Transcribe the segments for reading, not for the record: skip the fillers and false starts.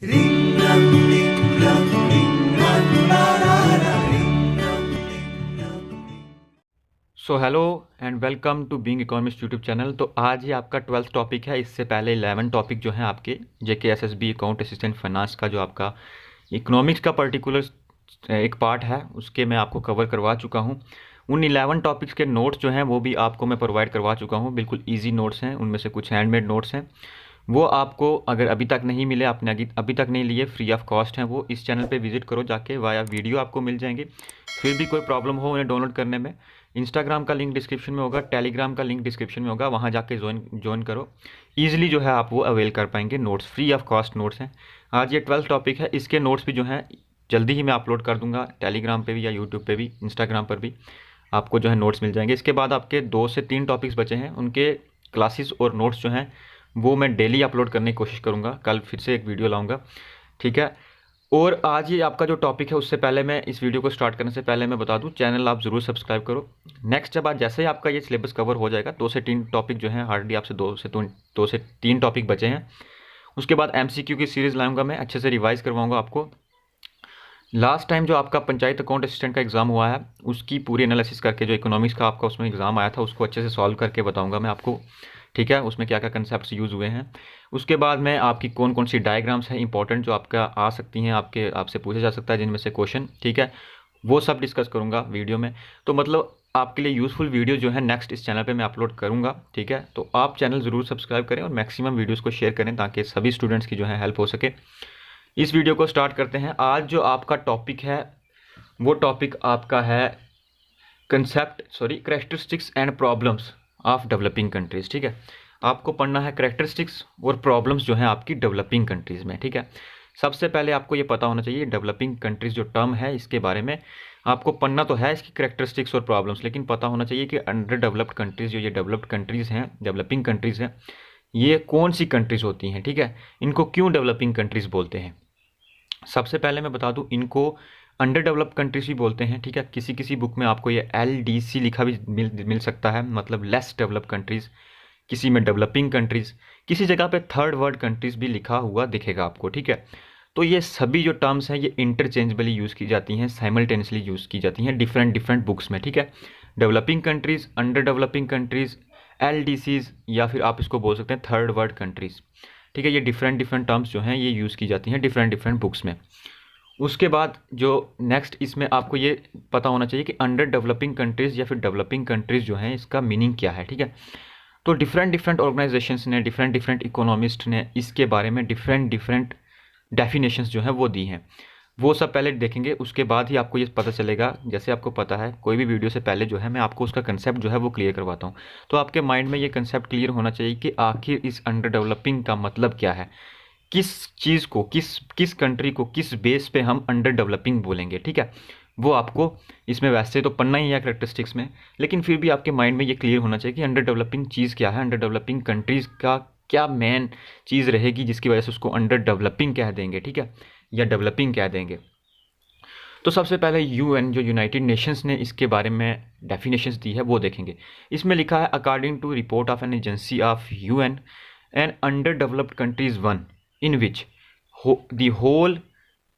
So hello and welcome to being economist YouTube channel. तो आज ही आपका 12th टॉपिक है। इससे पहले 11 टॉपिक जो हैं आपके जेके एसएसबी अकाउंट असिस्टेंट फाइनेंस का जो आपका इकोनॉमिक्स का पर्टिकुलर एक पार्ट है उसके मैं आपको कवर करवा चुका हूं। उन 11 टॉपिक्स के नोट्स जो हैं वो भी आपको मैं प्रोवाइड करवा चुका हूं। बिल्कुल ईजी नोट्स हैं, उनमें से कुछ हैंडमेड नोट्स हैं। वो आपको अगर अभी तक नहीं मिले, आपने अभी तक नहीं लिए, फ्री ऑफ कॉस्ट हैं वो। इस चैनल पे विजिट करो जाके, वाया वीडियो आपको मिल जाएंगे। फिर भी कोई प्रॉब्लम हो उन्हें डाउनलोड करने में, इंस्टाग्राम का लिंक डिस्क्रिप्शन में होगा, टेलीग्राम का लिंक डिस्क्रिप्शन में होगा, वहाँ जाके ज्वाइन करो। ईजिली जो है आप वो अवेल कर पाएंगे। Notes free of cost notes हैं। आज ये 12th टॉपिक है, इसके नोट्स भी जो हैं जल्दी ही मैं अपलोड कर दूंगा टेलीग्राम पे भी या यूट्यूब पे भी, इंस्टाग्राम पर भी आपको जो है नोट्स मिल जाएंगे। इसके बाद आपके 2 से 3 टॉपिक्स बचे हैं, उनके क्लासेस और नोट्स जो हैं वो मैं डेली अपलोड करने की कोशिश करूँगा। कल फिर से एक वीडियो लाऊंगा, ठीक है। और आज ये आपका जो टॉपिक है, उससे पहले मैं इस वीडियो को स्टार्ट करने से पहले मैं बता दूं, चैनल आप ज़रूर सब्सक्राइब करो। नेक्स्ट जब आज जैसे ही आपका ये सिलेबस कवर हो जाएगा, 2 से 3 टॉपिक जो हैं हार्डली आपसे 2 से 3 टॉपिक बचे हैं। उसके बाद एमसीक्यू की सीरीज़ लाऊंगा मैं, अच्छे से रिवाइज़ करवाऊँगा आपको। लास्ट टाइम जो आपका पंचायत अकाउंट असिस्टेंट का एग्ज़ाम हुआ है उसकी पूरी एनालिसिस करके, जो इकोनॉमिक्स का आपका उसमें एग्ज़ाम आया था उसको अच्छे से सॉल्व करके बताऊँगा मैं आपको, ठीक है। उसमें क्या क्या कंसेप्ट्स यूज़ हुए हैं। उसके बाद मैं आपकी कौन कौन सी डायग्राम्स हैं इंपॉर्टेंट जो आपका आ सकती हैं, आपसे पूछा जा सकता है जिनमें से क्वेश्चन, ठीक है, वो सब डिस्कस करूँगा वीडियो में। तो मतलब आपके लिए यूज़फुल वीडियो जो है नेक्स्ट इस चैनल पे मैं अपलोड करूँगा, ठीक है। तो आप चैनल ज़रूर सब्सक्राइब करें और मैक्सिमम वीडियोज़ को शेयर करें ताकि सभी स्टूडेंट्स की जो है हेल्प हो सके। इस वीडियो को स्टार्ट करते हैं। आज जो आपका टॉपिक है वो टॉपिक आपका है characteristics and problems of developing countries, ठीक है। आपको पढ़ना है कैरेक्टरिस्टिक्स और प्रॉब्लम्स जो हैं आपकी डेवलपिंग कंट्रीज़ में, ठीक है। सबसे पहले आपको ये पता होना चाहिए डेवलपिंग कंट्रीज़ जो टर्म है इसके बारे में आपको पढ़ना तो है, इसकी कैरेक्टरिस्टिक्स और प्रॉब्लम्स, लेकिन पता होना चाहिए कि अंडर डेवलप्ड कंट्रीज़ जो ये डेवलप्ड कंट्रीज़ हैं, डेवलपिंग कंट्रीज़ हैं, ये कौन सी कंट्रीज़ होती हैं, ठीक है। इनको क्यों डेवलपिंग कंट्रीज़ बोलते हैं। सबसे पहले मैं बता दूं, इनको अंडर डेवलप्ड कंट्रीज भी बोलते हैं, ठीक है। किसी किसी बुक में आपको ये LDC लिखा भी मिल सकता है, मतलब लेस डेवलप्ड कंट्रीज़, किसी में डेवलपिंग कंट्रीज़, किसी जगह पे थर्ड वर्ल्ड कंट्रीज़ भी लिखा हुआ दिखेगा आपको, ठीक है। तो ये सभी जो टर्म्स हैं ये इंटरचेंजेबली यूज़ की जाती हैं, साइमल्टेनियसली यूज़ की जाती हैं डिफरेंट डिफरेंट बुक्स में, ठीक है। Developing countries, under developing countries, LDCs, या फिर आप इसको बोल सकते हैं थर्ड वर्ल्ड कंट्रीज़, ठीक है। ये डिफरेंट डिफरेंट टर्म्स जो हैं ये यूज़ की जाती हैं डिफरेंट डिफरेंट बुक्स में। उसके बाद जो नेक्स्ट इसमें आपको ये पता होना चाहिए कि अंडर डेवलपिंग कंट्रीज़ या फिर डेवलपिंग कंट्रीज़ जो हैं इसका मीनिंग क्या है, ठीक है। तो डिफरेंट डिफरेंट ऑर्गेनाइजेशंस ने, डिफरेंट डिफरेंट इकोनॉमिस्ट ने इसके बारे में डिफरेंट डिफरेंट डेफिनेशंस जो हैं वो दी हैं। वो सब पहले देखेंगे, उसके बाद ही आपको ये पता चलेगा। जैसे आपको पता है कोई भी वीडियो से पहले जो है मैं आपको उसका कंसेप्ट जो है वो क्लियर करवाता हूँ। तो आपके माइंड में ये कंसेप्ट क्लियर होना चाहिए कि आखिर इस अंडर डेवलपिंग का मतलब क्या है, किस चीज़ को, किस कंट्री को किस बेस पे हम अंडर डेवलपिंग बोलेंगे, ठीक है। वो आपको इसमें वैसे तो पढ़ना ही है कैरेक्टरिस्टिक्स में, लेकिन फिर भी आपके माइंड में ये क्लियर होना चाहिए कि अंडर डेवलपिंग चीज़ क्या है, अंडर डेवलपिंग कंट्रीज़ का क्या मेन चीज़ रहेगी जिसकी वजह से उसको अंडर डेवलपिंग कह देंगे, ठीक है, या डेवलपिंग कह देंगे। तो सबसे पहले UN जो यूनाइटेड नेशंस ने इसके बारे में डेफिनेशंस दी है वो देखेंगे। इसमें लिखा है according to report of an agency of UN and under developed countries one in which the whole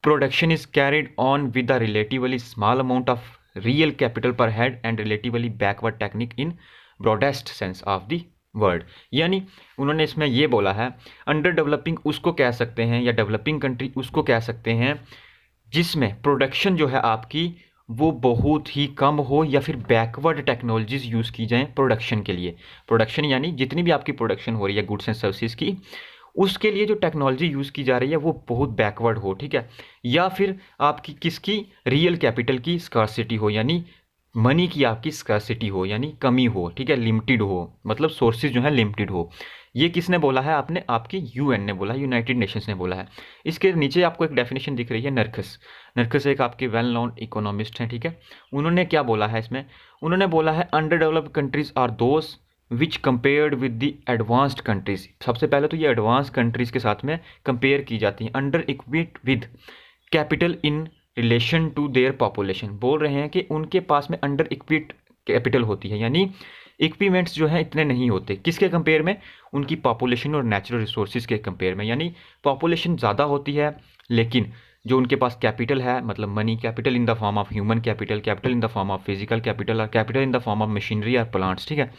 production is carried on with a relatively small amount of real capital per head and relatively backward technique in broadest sense of the word। यानी उन्होंने इसमें ये बोला है under developing उसको कह सकते हैं या डेवलपिंग कंट्री उसको कह सकते हैं जिसमें प्रोडक्शन जो है आपकी वो बहुत ही कम हो या फिर बैकवर्ड टेक्नोलॉजीज यूज़ की जाएं प्रोडक्शन के लिए। प्रोडक्शन यानी जितनी भी आपकी प्रोडक्शन हो रही है गुड्स एंड सर्विसेज की, उसके लिए जो टेक्नोलॉजी यूज़ की जा रही है वो बहुत बैकवर्ड हो, ठीक है। या फिर आपकी किसकी रियल कैपिटल की स्कार्सिटी हो, यानी मनी की आपकी स्कार्सिटी हो, यानी कमी हो, ठीक है, लिमिटेड हो, मतलब सोर्सेज जो है लिमिटेड हो। ये किसने बोला है, आपकी UN ने बोला है, यूनाइटेड नेशंस ने बोला है। इसके नीचे आपको एक डेफिनेशन दिख रही है, नरखस एक आपके वेल नोन इकोनॉमिस्ट हैं, ठीक है। उन्होंने क्या बोला है इसमें, उन्होंने बोला है under developed countries are those which compared with the advanced countries. सबसे पहले तो ये एडवांस कंट्रीज के साथ में कंपेयर की जाती हैं, under equipped with capital in relation to their population. बोल रहे हैं कि उनके पास में अंडर इक्विट कैपिटल होती है, यानी इक्विपमेंट्स जो हैं इतने नहीं होते। किसके कंपेयर में? उनकी पॉपुलेशन और नेचुरल रिसोर्सेज के कंपेयर में। यानी पॉपुलेशन ज़्यादा होती है, लेकिन जो उनके पास कैपिटल है, मतलब money, capital in the form of human capital, capital in the form of physical capital, और capital in the form of machinery और प्लांट्स, ठीक है,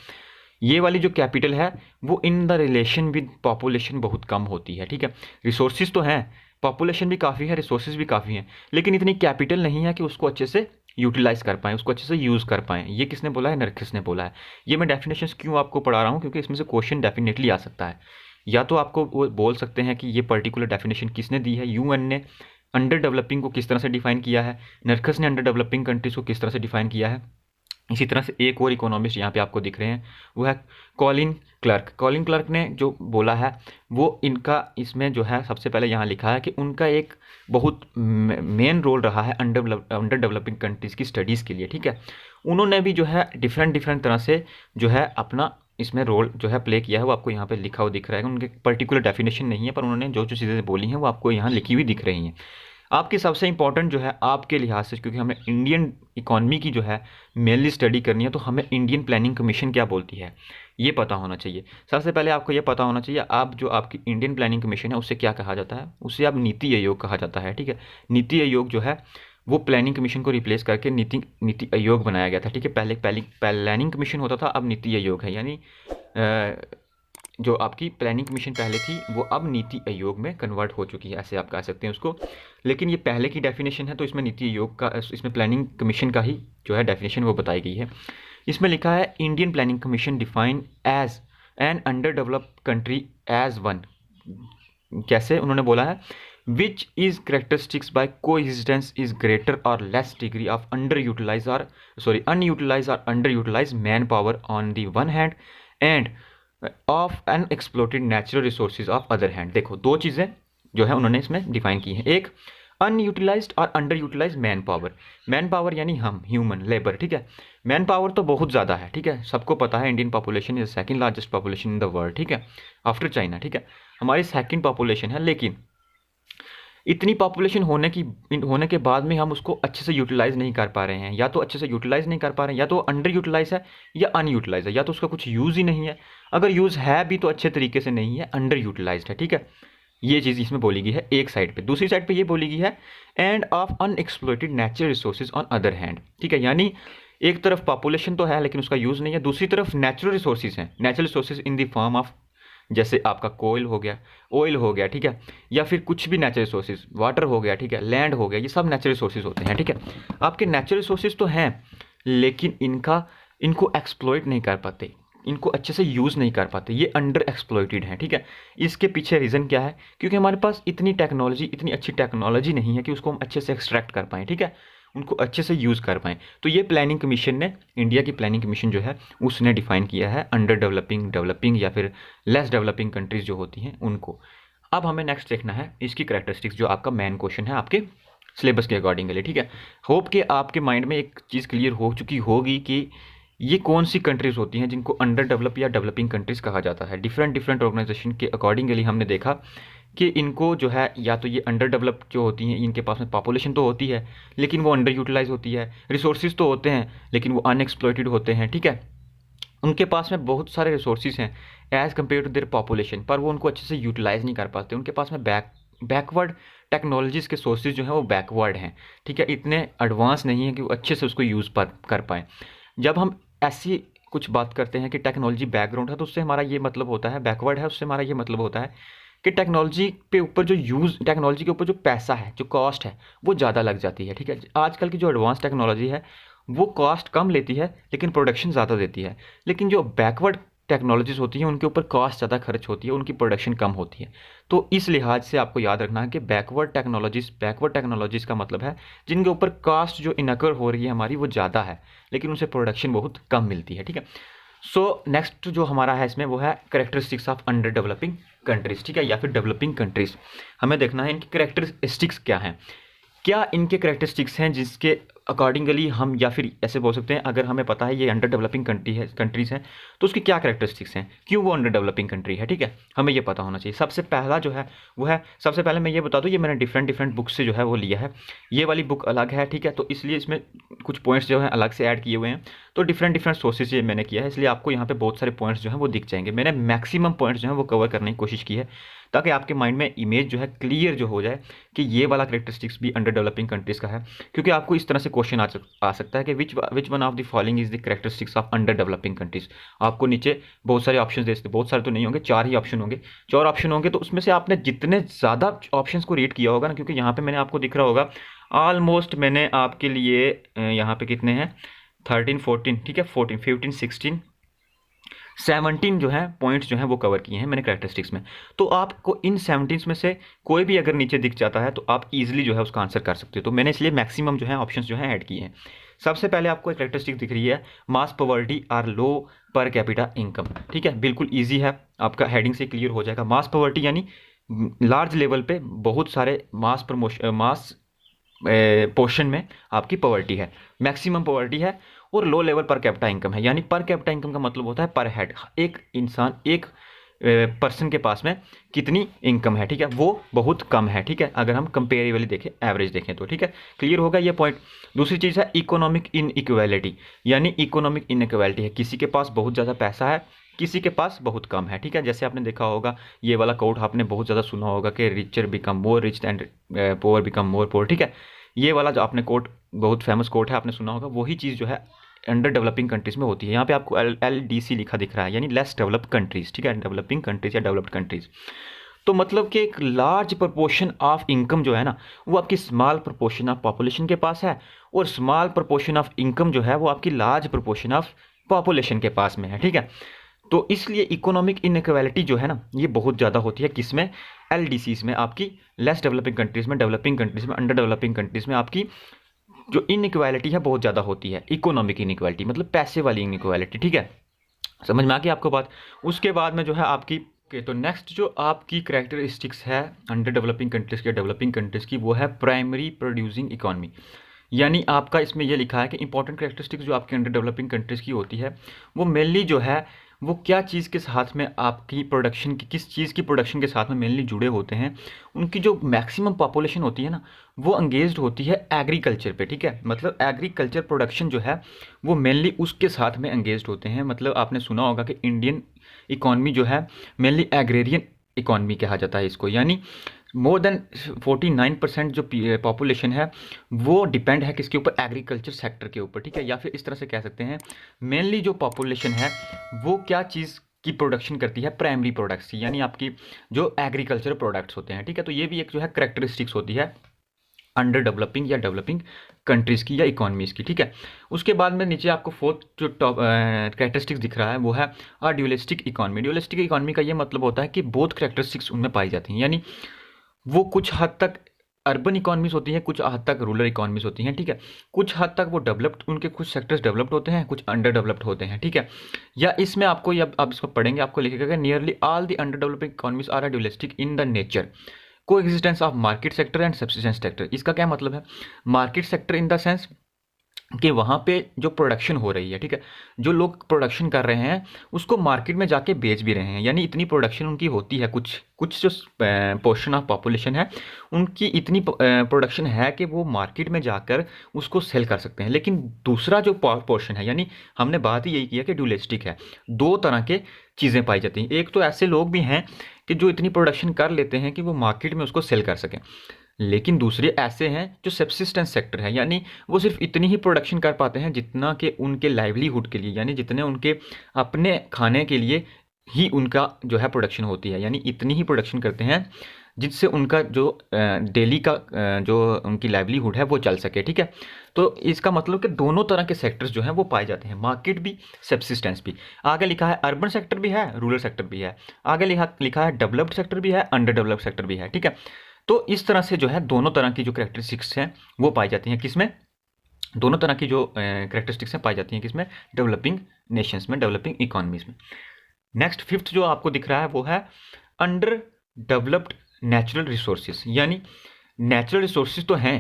ये वाली जो कैपिटल है वो in the relation with population बहुत कम होती है। ठीक है, रिसोर्सेज तो हैं, पॉपुलेशन भी काफ़ी है, रिसोर्सेज भी काफ़ी हैं, लेकिन इतनी कैपिटल नहीं है कि उसको अच्छे से यूटिलाइज कर पाएँ, उसको अच्छे से यूज़ कर पाएँ। ये किसने बोला है? नर्किस ने बोला है। ये मैं डेफिनेशंस क्यों आपको पढ़ा रहा हूँ? क्योंकि इसमें से क्वेश्चन डेफिनेटली आ सकता है। या तो आपको वो बोल सकते हैं कि ये पर्टिकुलर डेफिनेशन किसने दी है, यूएन ने अंडर डेवलपिंग को किस तरह से डिफाइन किया है, नर्कस ने अंडर डेवलपिंग कंट्रीज़ को किस तरह से डिफाइन किया है। इसी तरह से एक और इकोनॉमिस्ट यहाँ पे आपको दिख रहे हैं, वो है कॉलिन क्लर्क। कॉलिन क्लर्क ने जो बोला है वो इनका इसमें जो है सबसे पहले यहाँ लिखा है कि उनका एक बहुत मेन रोल रहा है अंडर डेवलपिंग कंट्रीज़ की स्टडीज़ के लिए। ठीक है, उन्होंने भी जो है डिफरेंट तरह से जो है अपना इसमें रोल जो है प्ले किया है, वो आपको यहाँ पे लिखा हुआ दिख रहा है। उनके पर्टिकुलर डेफिनेशन नहीं है, पर उन्होंने जो जो चीज़ें बोली हैं वो आपको यहाँ लिखी हुई दिख रही हैं। आपकी सबसे इंपॉर्टेंट जो है आपके लिहाज से, क्योंकि हमें इंडियन इकॉनमी की जो है मेनली स्टडी करनी है, तो हमें इंडियन प्लानिंग कमीशन क्या बोलती है ये पता होना चाहिए। सबसे पहले आपको ये पता होना चाहिए आप जो आपकी इंडियन प्लानिंग कमीशन है उससे क्या कहा जाता है, उससे आप नीति आयोग कहा जाता है। ठीक है, नीति आयोग जो है वो प्लानिंग कमीशन को रिप्लेस करके नीति आयोग बनाया गया था। ठीक है, पहले प्लानिंग कमीशन होता था, अब नीति आयोग है। यानी जो आपकी प्लानिंग कमीशन पहले थी वो अब नीति आयोग में कन्वर्ट हो चुकी है, ऐसे आप कह सकते हैं उसको। लेकिन ये पहले की डेफिनेशन है, तो इसमें नीति आयोग का, इसमें प्लानिंग कमीशन का ही जो है डेफिनेशन वो बताई गई है। इसमें लिखा है Indian planning commission define as an underdeveloped country as one. कैसे उन्होंने बोला है? Which is characteristics by coexistence is greater or less degree of unutilise or under utilise man power on the one hand and of unexploited natural resources of other hand. देखो, दो चीज़ें जो है उन्होंने इसमें डिफाइन की हैं, एक अनयूटिलाइज्ड और under utilise man power. Man power यानी हम, ह्यूमन लेबर। ठीक है, मैन पावर तो बहुत ज़्यादा है। ठीक है, सबको पता है Indian population is second largest population in the world. ठीक है, आफ्टर चाइना। ठीक है, हमारी सेकंड पॉपुलेशन है, लेकिन इतनी पॉपुलेशन होने के बाद में हम उसको अच्छे से यूटिलाइज नहीं कर पा रहे हैं। या तो अच्छे से यूटिलाइज नहीं कर पा रहे हैं, या तो अंडर यूटिलाइज है या अनयूटिलाइज है, या तो उसका कुछ यूज़ ही नहीं है। अगर यूज़ है भी तो अच्छे तरीके से नहीं है, अंडर यूटिलाइज है। ठीक है, ये चीज़ इसमें बोली गई है एक साइड पे। दूसरी साइड पे ये बोली गई है and of unexploited natural resources on other hand. ठीक है, यानी एक तरफ पॉपुलेशन तो है लेकिन उसका यूज़ नहीं है, दूसरी तरफ नेचुरल रिसोर्सेज हैं, natural resources in the form of जैसे आपका कोयल हो गया, ऑयल हो गया। ठीक है, या फिर कुछ भी नेचुरल रिसोर्सेज, वाटर हो गया, ठीक है, लैंड हो गया, ये सब नेचुरल रिसोर्सेज होते हैं। ठीक है, आपके नेचुरल रिसोर्सेज तो हैं लेकिन इनको एक्सप्लॉइट नहीं कर पाते, इनको अच्छे से यूज़ नहीं कर पाते, ये अंडर एक्सप्लॉइटेड हैं। ठीक है, इसके पीछे रीज़न क्या है? क्योंकि हमारे पास इतनी अच्छी टेक्नोलॉजी नहीं है कि उसको हम अच्छे से एक्सट्रैक्ट कर पाएँ। ठीक है, उनको अच्छे से यूज़ कर पाएँ। तो ये प्लानिंग कमीशन ने, इंडिया की प्लानिंग कमीशन जो है उसने डिफाइन किया है अंडर डेवलपिंग या फिर लेस डेवलपिंग कंट्रीज़ जो होती हैं उनको। अब हमें नेक्स्ट देखना है इसकी करैक्टरिस्टिक्स, जो आपका मेन क्वेश्चन है आपके सिलेबस के अकॉर्डिंगली। ठीक है, होप कि आपके माइंड में एक चीज़ क्लियर हो चुकी होगी कि ये कौन सी कंट्रीज़ होती हैं जिनको अंडर डेवलप या डेवलपिंग कंट्रीज़ कहा जाता है। डिफरेंट ऑर्गेनाइजेशन के अकॉर्डिंगली हमने देखा कि इनको जो है या तो ये अंडर डेवलप जो होती हैं, इनके पास में पॉपुलेशन तो होती है लेकिन वो अंडर यूटिलाइज होती है, रिसोर्सेज तो होते हैं लेकिन वो अनएक्सप्लॉइटेड होते हैं। ठीक है, उनके पास में बहुत सारे रिसोर्सेज हैं as compare to their population, पर वो उनको अच्छे से यूटिलाइज नहीं कर पाते। उनके पास में बैकवर्ड टेक्नोलॉजीज़ के सोर्सेज जो हैं वो बैकवर्ड हैं। ठीक है, इतने एडवांस नहीं है कि वो अच्छे से उसको यूज़ कर पाएँ। जब हम ऐसी कुछ बात करते हैं कि टेक्नोलॉजी बैकग्राउंड है, तो उससे हमारा ये मतलब होता है, बैकवर्ड है, उससे हमारा ये मतलब होता है कि टेक्नोलॉजी के ऊपर जो पैसा है, जो कॉस्ट है, वो ज़्यादा लग जाती है। ठीक है, आजकल की जो एडवांस टेक्नोलॉजी है वो कॉस्ट कम लेती है लेकिन प्रोडक्शन ज़्यादा देती है। लेकिन जो बैकवर्ड टेक्नोलॉजीज़ होती हैं उनके ऊपर कॉस्ट ज़्यादा खर्च होती है, उनकी प्रोडक्शन कम होती है। तो इस लिहाज से आपको याद रखना है कि बैकवर्ड टेक्नोलॉजीज़ का मतलब है जिनके ऊपर कॉस्ट जो इनकर हो रही है हमारी वो ज़्यादा है लेकिन उनसे प्रोडक्शन बहुत कम मिलती है। ठीक है, सो नेक्स्ट जो हमारा है इसमें वो है characteristics of under developing countries. ठीक है, या फिर डेवलपिंग कंट्रीज़। हमें देखना है इनकी करेक्टरिस्टिक्स क्या हैं। क्या इनके करेक्टरिस्टिक्स हैं जिसके अकॉर्डिंगली हम, या फिर ऐसे बोल सकते हैं, अगर हमें पता है ये अंडर डेवलपिंग कंट्रीज़ हैं तो उसकी क्या करेक्टरिस्टिक्स हैं, क्यों वो अंडर डेवलपिंग कंट्री है, ठीक है, हमें ये पता होना चाहिए। सबसे पहला जो है वो है, सबसे पहले मैं ये बता दूँ, ये मैंने डिफरेंट बुक से जो है वो लिया है, ये वाली बुक अलग है, ठीक है, तो इसलिए इसमें कुछ पॉइंट्स जो है अलग से ऐड किए हुए हैं, तो डिफरेंट सोर्सेज से मैंने किया है, इसलिए आपको यहाँ पे बहुत सारे पॉइंट्स जो हैं वो दिख जाएंगे। मैंने मैक्सिमम पॉइंट्स जो हैं वो कवर करने की कोशिश की है, ताकि आपके माइंड में इमेज जो है क्लियर जो हो जाए कि ये वाला करेक्टरिस्टिक्स भी अंडर डेवलपिंग कंट्रीज़ का है। क्योंकि आपको इस तरह से क्वेश्चन आ सकता है कि which one of the following is the characteristics of under developing countries. आपको नीचे बहुत सारे ऑप्शन दे सकते, बहुत सारे तो नहीं होंगे, 4 ही ऑप्शन होंगे, 4 ऑप्शन होंगे, तो उसमें से आपने जितने ज़्यादा ऑप्शन को रीड किया होगा ना, क्योंकि यहाँ पे मैंने आपको दिख रहा होगा ऑलमोस्ट मैंने आपके लिए यहाँ पे कितने हैं 13 14, ठीक है, 14 15 16 17 जो है पॉइंट्स जो हैं वो कवर किए हैं मैंने करेक्टरिस्टिक्स में। तो आपको इन 17 में से कोई भी अगर नीचे दिख जाता है तो आप इजीली जो है उसका आंसर कर सकते हो, तो मैंने इसलिए मैक्सिमम जो है ऑप्शंस जो हैं ऐड किए हैं। सबसे पहले आपको एक करेक्टरिस्टिक दिख रही है, मास poverty are low per capita income, ठीक है, बिल्कुल ईजी है, आपका हेडिंग से क्लियर हो जाएगा। मास पॉवर्टी यानी लार्ज लेवल पे बहुत सारे मास पोर्शन में आपकी पॉवर्टी है, मैक्सिमम पॉवर्टी है, और low level per capita income है, यानी पर कैपिटा इनकम का मतलब होता है पर हेड, एक इंसान एक पर्सन के पास में कितनी इनकम है, ठीक है, वो बहुत कम है, ठीक है, अगर हम कंपेरेबली देखें, एवरेज देखें तो, ठीक है, क्लियर होगा ये पॉइंट। दूसरी चीज़ है इकोनॉमिक इनइक्वालिटी, यानी इकोनॉमिक इनइक्वालिटी है, किसी के पास बहुत ज़्यादा पैसा है, किसी के पास बहुत कम है, ठीक है, जैसे आपने देखा होगा ये वाला कोट आपने बहुत ज़्यादा सुना होगा कि richer become more rich and poor become more poor, ठीक है, ये वाला जो आपने कोट, बहुत फेमस कोट है, आपने सुना होगा, वही चीज़ जो है अंडर डेवलपिंग कंट्रीज़ में होती है। यहाँ पे आपको LDC लिखा दिख रहा है, यानी लेस डेवलप्ड कंट्रीज़, ठीक है, डेवलपिंग कंट्रीज़ या डेवलप्ड कंट्रीज़। तो मतलब कि एक लार्ज प्रोपोर्शन ऑफ इनकम जो है ना, वो आपकी स्मॉल प्रोपोर्शन ऑफ पॉपुलेशन के पास है, और स्मॉल प्रोपोर्शन ऑफ इनकम जो है वो आपकी लार्ज प्रोपोर्शन ऑफ पॉपुलेशन के पास में है, ठीक है। तो इसलिए इकोनॉमिक इनइक्वालिटी जो है ना, ये बहुत ज़्यादा होती है, किसमें, LDCs में, आपकी लेस डेवलपिंग कंट्रीज़ में, डेवलपिंग कंट्रीज़ में, अंडर डेवलपिंग कंट्रीज़ में आपकी जो इनइक्वालिटी है बहुत ज़्यादा होती है, इकोनॉमिक इनइक्वालिटी मतलब पैसे वाली इनइक्वालिटी, ठीक है, समझ में आ गई आपको बात। उसके बाद में जो है आपकी तो नेक्स्ट जो आपकी करेक्टरिस्टिक्स है अंडर डेवलपिंग कंट्रीज़ के, डेवलपिंग कंट्रीज़ की, वो है प्राइमरी प्रोड्यूसिंग इकॉनमी, यानी आपका इसमें ये लिखा है कि इंपॉर्टेंट करेक्टरिस्टिक्स जो आपकी अंडर डेवलपिंग कंट्रीज़ की होती है, वो मेनली जो है वो क्या चीज़ के साथ में, आपकी प्रोडक्शन की, किस चीज़ की प्रोडक्शन के साथ में मेनली जुड़े होते हैं, उनकी जो मैक्सिमम पॉपुलेशन होती है ना, वो एंगेज्ड होती है एग्रीकल्चर पे, ठीक है, मतलब एग्रीकल्चर प्रोडक्शन जो है वो मेनली उसके साथ में एंगेज्ड होते हैं। मतलब आपने सुना होगा कि इंडियन इकॉनमी जो है मेनली एग्रेरियन इकॉनमी कहा जाता है इसको, यानी मोर देन 49% जो पॉपुलेशन है वो डिपेंड है किसके ऊपर, एग्रीकल्चर सेक्टर के ऊपर, ठीक है, या फिर इस तरह से कह सकते हैं मेनली जो पॉपुलेशन है वो क्या चीज़ की प्रोडक्शन करती है, प्राइमरी प्रोडक्ट्स की, यानी आपकी जो एग्रीकल्चर प्रोडक्ट्स होते हैं, ठीक है। तो ये भी एक जो है करेक्टरिस्टिक्स होती है अंडर डेवलपिंग या डेवलपिंग कंट्रीज़ की या इकोनॉमीज़ की, ठीक है। उसके बाद में नीचे आपको फोर्थ जो टॉप करेक्टरिस्टिक्स दिख रहा है वो है ड्यूलिस्टिक इकॉनमी। ड्यूलिस्टिक इकॉनमी का ये मतलब होता है कि बोथ करेक्टरिस्टिक्स उनमें पाई जाती हैं, यानी वो कुछ हद तक अर्बन इकॉनमीज होती हैं, कुछ हद तक रूरल इकॉनमीज होती हैं, ठीक है, कुछ हद तक वो डेवलप्ड, उनके कुछ सेक्टर्स डेवलप्ड होते हैं, कुछ अंडर डेवलप्ड होते हैं, ठीक है। या इसमें आपको, या आप इसको पढ़ेंगे आपको लिखेगा nearly all the underdeveloping economies are dualistic in the nature, coexistence of market sector and subsistence sector. इसका क्या मतलब है, market sector in the sense कि वहाँ पे जो प्रोडक्शन हो रही है, ठीक है, जो लोग प्रोडक्शन कर रहे हैं उसको मार्केट में जाके बेच भी रहे हैं, यानी इतनी प्रोडक्शन उनकी होती है, कुछ कुछ जो पोर्शन ऑफ पॉपुलेशन है उनकी इतनी प्रोडक्शन है कि वो मार्केट में जाकर उसको सेल कर सकते हैं। लेकिन दूसरा जो पोर्शन है, यानी हमने बात ही यही किया कि ड्यूलिस्टिक है, दो तरह के चीज़ें पाई जाती हैं। एक तो ऐसे लोग भी हैं कि जो इतनी प्रोडक्शन कर लेते हैं कि वो मार्केट में उसको सेल कर सकें, लेकिन दूसरे ऐसे हैं जो सब्सिस्टेंस सेक्टर है, यानी वो सिर्फ इतनी ही प्रोडक्शन कर पाते हैं जितना कि उनके लाइवलीहुड के लिए, यानी जितने उनके अपने खाने के लिए ही उनका जो है प्रोडक्शन होती है, यानी इतनी ही प्रोडक्शन करते हैं जिससे उनका जो डेली का जो उनकी लाइवलीहुड है वो चल सके, ठीक है। तो इसका मतलब कि दोनों तरह के सेक्टर्स जो हैं वो पाए जाते हैं, मार्केट भी, सब्सिस्टेंस भी। आगे लिखा है अर्बन सेक्टर भी है, रूरल सेक्टर भी है, आगे लिखा है डेवलप्ड सेक्टर भी है, अंडर डेवलप्ड सेक्टर भी है, ठीक है। तो इस तरह से जो है दोनों तरह की जो करेक्टरिस्टिक्स हैं वो पाई जाती हैं, किसमें, दोनों तरह की जो करेक्टरिस्टिक्स हैं पाई जाती हैं, किसमें, डेवलपिंग नेशंस में, डेवलपिंग इकोनॉमीज में। नेक्स्ट फिफ्थ जो आपको दिख रहा है वो है अंडर डेवलप्ड नेचुरल रिसोर्सेज, यानी नेचुरल रिसोर्सेज तो हैं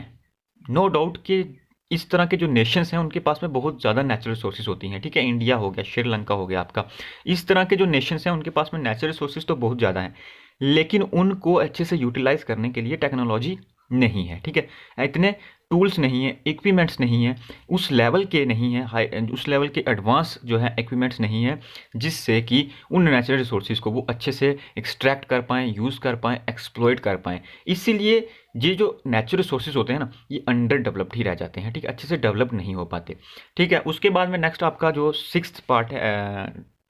नो डाउट कि इस तरह के जो नेशंस हैं उनके पास में बहुत ज़्यादा नेचुरल रिसोर्सेज होती हैं, ठीक है। इंडिया हो गया, श्रीलंका हो गया आपका, इस तरह के जो नेशंस हैं उनके पास में नेचुरल रिसोर्सेज तो बहुत ज़्यादा हैं, लेकिन उनको अच्छे से यूटिलाइज करने के लिए टेक्नोलॉजी नहीं है, ठीक है। इतने टूल्स नहीं है, इक्विपमेंट्स नहीं है, उस लेवल के नहीं है, हाई उस लेवल के एडवांस जो है इक्विपमेंट्स नहीं है, जिससे कि उन नेचुरल रिसोर्सेज को वो अच्छे से एक्सट्रैक्ट कर पाएँ, यूज़ कर पाएँ, एक्सप्लॉइट कर पाएँ। इसीलिए ये जो नेचुरल रिसोर्सेज होते हैं ना, ये अंडर डेवलप्ड ही रह जाते हैं, ठीक है, अच्छे से डेवलप नहीं हो पाते, ठीक है। उसके बाद में नेक्स्ट आपका जो 6th पार्ट है,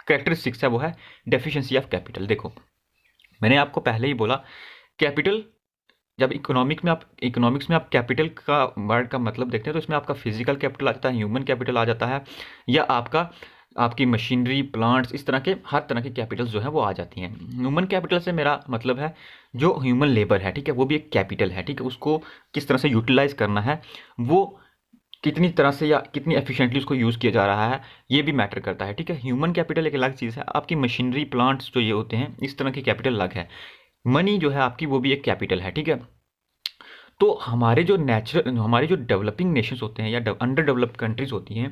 कैरेक्टरिस्टिक्स है, वो है डेफिशिएंसी ऑफ कैपिटल। देखो, मैंने आपको पहले ही बोला, कैपिटल जब इकोनॉमिक्स में आप कैपिटल का वर्ड का मतलब देखते हैं तो इसमें आपका फिजिकल कैपिटल आ जाता है, ह्यूमन कैपिटल आ जाता है, या आपकी मशीनरी, प्लांट्स, इस तरह के हर तरह के कैपिटल्स जो है वो आ जाती हैं। ह्यूमन कैपिटल से मेरा मतलब है जो ह्यूमन लेबर है, ठीक है, वो भी एक कैपिटल है, ठीक है। उसको किस तरह से यूटिलाइज करना है, वो कितनी तरह से या कितनी एफिशिएंटली उसको यूज़ किया जा रहा है, ये भी मैटर करता है, ठीक है। ह्यूमन कैपिटल एक अलग चीज़ है, आपकी मशीनरी, प्लांट्स जो ये होते हैं, इस तरह की कैपिटल अलग है। मनी जो है आपकी, वो भी एक कैपिटल है, ठीक है। तो हमारे जो डेवलपिंग नेशंस होते हैं या अंडर डेवलप्ड कंट्रीज होती हैं,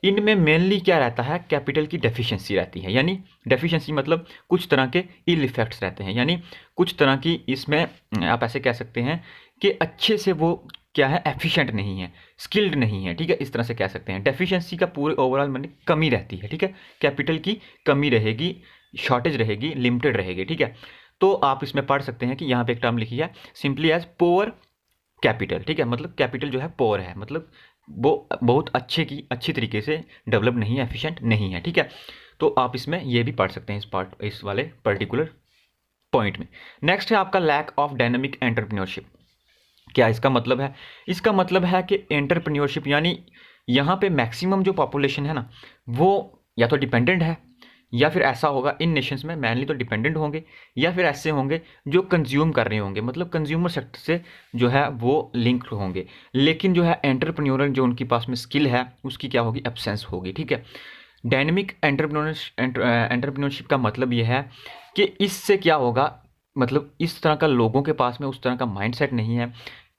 इनमें मेनली क्या रहता है, कैपिटल की डेफिशिएंसी रहती है। यानी डेफिशिएंसी मतलब कुछ तरह के इल इफेक्ट्स रहते हैं, यानी कुछ तरह की इसमें आप ऐसे कह सकते हैं कि अच्छे से वो क्या है, एफिशिएंट नहीं है, स्किल्ड नहीं है, ठीक है, इस तरह से कह सकते हैं। डेफिशिएंसी का पूरे ओवरऑल माने कमी रहती है, ठीक है, कैपिटल की कमी रहेगी, शॉर्टेज रहेगी, लिमिटेड रहेगी, ठीक है। तो आप इसमें पढ़ सकते हैं कि यहाँ पे एक टर्म लिखी है, सिंपली एज पोअर कैपिटल, ठीक है, मतलब कैपिटल जो है पोअर है, मतलब वो बहुत अच्छी तरीके से डेवलप नहीं है, एफिशिएंट नहीं है, ठीक है। तो आप इसमें ये भी पढ़ सकते हैं इस वाले पर्टिकुलर पॉइंट में। नेक्स्ट है आपका लैक ऑफ डायनामिक एंटरप्रेन्योरशिप। क्या इसका मतलब है? इसका मतलब है कि एंटरप्रेन्योरशिप यानी यहाँ पे मैक्सिमम जो पॉपुलेशन है ना, वो या तो डिपेंडेंट है, या फिर ऐसा होगा इन नेशंस में मैनली तो डिपेंडेंट होंगे, या फिर ऐसे होंगे जो कंज्यूम कर रहे होंगे, मतलब कंज्यूमर सेक्टर से जो है वो लिंक होंगे, लेकिन जो है एंटरप्रेन्योरल जो उनके पास में स्किल है उसकी क्या होगी, एब्सेंस होगी, ठीक है। डायनेमिक एंटरप्रेन्योरशिप का मतलब ये है कि इससे क्या होगा, मतलब इस तरह का लोगों के पास में उस तरह का माइंडसेट नहीं है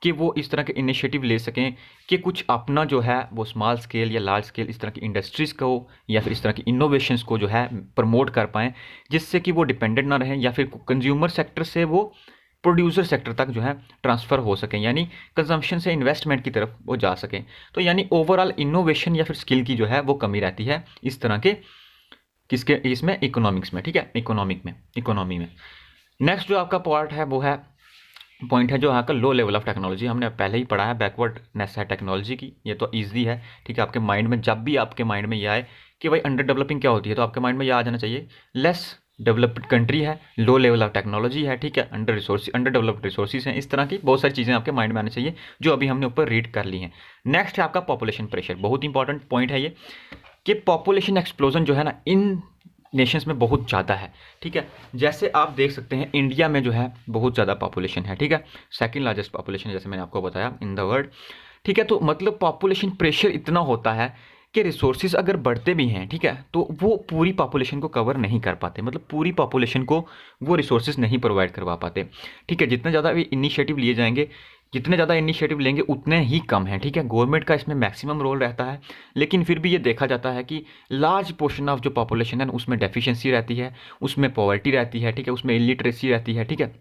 कि वो इस तरह के इनिशिएटिव ले सकें कि कुछ अपना जो है वो स्मॉल स्केल या लार्ज स्केल इस तरह की इंडस्ट्रीज़ को या फिर इस तरह की इनोवेशंस को जो है प्रमोट कर पाएँ, जिससे कि वो डिपेंडेंट ना रहें, या फिर कंज्यूमर सेक्टर से वो प्रोड्यूसर सेक्टर तक जो है ट्रांसफ़र हो सकें, यानी कंजम्पशन से इन्वेस्टमेंट की तरफ वो जा सकें। तो यानी ओवरऑल इनोवेशन या फिर स्किल की जो है वो कमी रहती है इस तरह के किसके इसमें, इकोनॉमिक्स में, ठीक है, इकोनॉमी में। नेक्स्ट जो आपका पार्ट है वो है पॉइंट है जो यहाँ का लो लेवल ऑफ टेक्नोलॉजी। हमने पहले ही पढ़ा है, बैकवर्डनेस है टेक्नोलॉजी की, ये तो ईजी है, ठीक है। आपके माइंड में जब भी आपके माइंड में ये आए कि भाई अंडर डेवलपिंग क्या होती है, तो आपके माइंड में ये आ जाना चाहिए लेस डेवलप्ड कंट्री है, लो लेवल ऑफ टेक्नोलॉजी है, ठीक है, अंडर डेवलप्ड रिसोर्सेज हैं, इस तरह की बहुत सारी चीज़ें आपके माइंड में आनी चाहिए जो अभी हमने ऊपर रीड कर ली हैं। नेक्स्ट है आपका पॉपुलेशन प्रेशर। बहुत इंपॉर्टेंट पॉइंट है ये कि पॉपुलेशन एक्सप्लोजन जो है ना इन नेशंस में बहुत ज़्यादा है, ठीक है। जैसे आप देख सकते हैं इंडिया में जो है बहुत ज़्यादा पॉपुलेशन है, ठीक है, सेकंड लार्जेस्ट पॉपुलेशन जैसे मैंने आपको बताया इन द वर्ल्ड, ठीक है। तो मतलब पॉपुलेशन प्रेशर इतना होता है कि रिसोर्सेज अगर बढ़ते भी हैं, ठीक है, तो वो पूरी पॉपुलेशन को कवर नहीं कर पाते, मतलब पूरी पॉपुलेशन को वो रिसोर्सेज नहीं प्रोवाइड करवा पाते, ठीक है। जितना ज़्यादा इनिशिएटिव लिए जाएंगे, जितने ज़्यादा इनिशिएटिव लेंगे उतने ही कम है, ठीक है। गवर्नमेंट का इसमें मैक्सिमम रोल रहता है, लेकिन फिर भी ये देखा जाता है कि लार्ज पोर्शन ऑफ जो पॉपुलेशन है उसमें डेफिशिएंसी रहती है, उसमें पॉवर्टी रहती है, ठीक है, उसमें इलिटरेसी रहती है, ठीक है।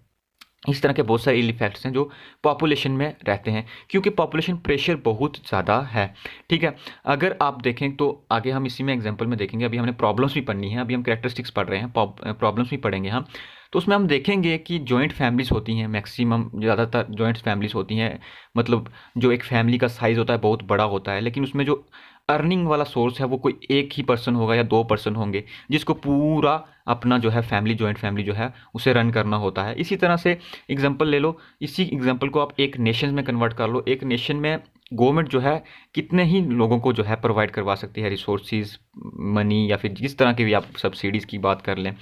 इस तरह के बहुत सारे इल इफेक्ट्स हैं जो पॉपुलेशन में रहते हैं, क्योंकि पॉपुलेशन प्रेशर बहुत ज़्यादा है, ठीक है। अगर आप देखें तो आगे हम इसी में एग्जांपल में देखेंगे, अभी हमने प्रॉब्लम्स भी पढ़नी है, अभी हम कैरेक्टरिस्टिक्स पढ़ रहे हैं, प्रॉब्लम्स भी पढ़ेंगे हम। तो उसमें हम देखेंगे कि जॉइंट फैमिलीज़ होती हैं, मैक्सिमम ज़्यादातर जॉइंट फैमिलीज़ होती हैं, मतलब जो एक फैमिली का साइज़ होता है बहुत बड़ा होता है, लेकिन उसमें जो अर्निंग वाला सोर्स है वो कोई एक ही पर्सन होगा या 2 पर्सन होंगे, जिसको पूरा अपना जो है फैमिली, जॉइंट फैमिली जो है उसे रन करना होता है। इसी तरह से एग्जांपल ले लो, इसी एग्जांपल को आप एक नेशन में कन्वर्ट कर लो। एक नेशन में गवर्नमेंट जो है कितने ही लोगों को जो है प्रोवाइड करवा सकती है रिसोर्सेज, मनी, या फिर जिस तरह की भी आप सब्सिडीज़ की बात कर लें,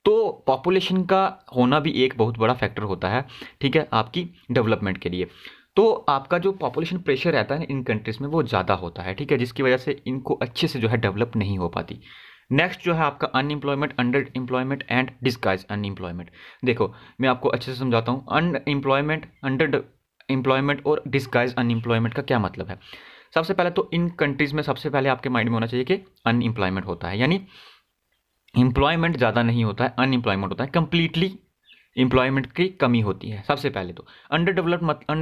तो पॉपुलेशन का होना भी एक बहुत बड़ा फैक्टर होता है, ठीक है, आपकी डेवलपमेंट के लिए। तो आपका जो पॉपुलेशन प्रेशर रहता है इन कंट्रीज़ में वो ज़्यादा होता है, ठीक है, जिसकी वजह से इनको अच्छे से जो है डेवलप नहीं हो पाती। नेक्स्ट जो है आपका unemployment, under employment and disguise unemployment. देखो मैं आपको अच्छे से समझाता हूँ। अनएम्प्लॉयमेंट, एम्प्लॉयमेंट और डिस्गाइज अनएम्प्लॉयमेंट का क्या मतलब है। सबसे पहले तो इन कंट्रीज़ में सबसे पहले आपके माइंड में होना चाहिए कि अनएम्प्लॉयमेंट होता है, यानी एम्प्लॉयमेंट ज़्यादा नहीं होता है, अनएम्प्लॉयमेंट होता है, कंप्लीटली एम्प्लॉयमेंट की कमी होती है। सबसे पहले तो अंडर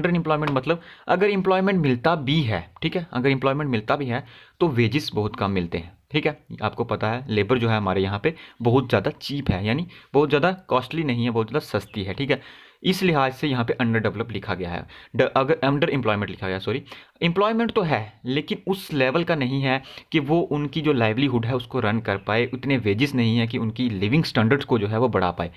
एम्प्लॉयमेंट मतलब अगर एम्प्लॉयमेंट मिलता भी है, ठीक है, अगर एम्प्लॉयमेंट मिलता भी है तो वेजेस बहुत कम मिलते हैं, ठीक है। आपको पता है लेबर जो है हमारे यहाँ पे बहुत ज़्यादा चीप है, यानी बहुत ज़्यादा कॉस्टली नहीं है, बहुत ज़्यादा सस्ती है, ठीक है। इस लिहाज से यहाँ पे अंडर डेवलप लिखा गया है, अगर अंडर एम्प्लॉयमेंट लिखा गया, सॉरी, एम्प्लॉयमेंट तो है लेकिन उस लेवल का नहीं है कि वो उनकी जो लाइवलीहुड है उसको रन कर पाए, उतने वेजेस नहीं है कि उनकी लिविंग स्टैंडर्ड्स को जो है वो बढ़ा पाए।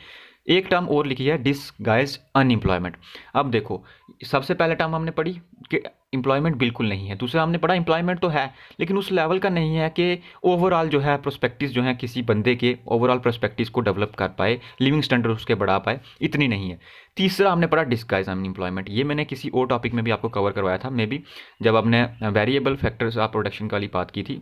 एक टर्म और लिखी है डिसगाइज्ड अनएम्प्लॉयमेंट। अब देखो, सबसे पहले टर्म हमने पढ़ी कि एम्प्लॉयमेंट बिल्कुल नहीं है, दूसरा हमने पढ़ा एम्प्लॉयमेंट तो है लेकिन उस लेवल का नहीं है कि ओवरऑल जो है प्रोस्पेक्टिव जो है किसी बंदे के ओवरऑल प्रोस्पेक्टिव को डेवलप कर पाए, लिविंग स्टैंडर्ड उसके बढ़ा पाए, इतनी नहीं है। तीसरा हमने पढ़ा डिसगाइज अनएम्प्लॉयमेंट, ये मैंने किसी और टॉपिक में भी आपको कवर करवाया था, मे बी जब हमने वेरिएबल फैक्टर्स ऑफ प्रोडक्शन वाली बात की थी,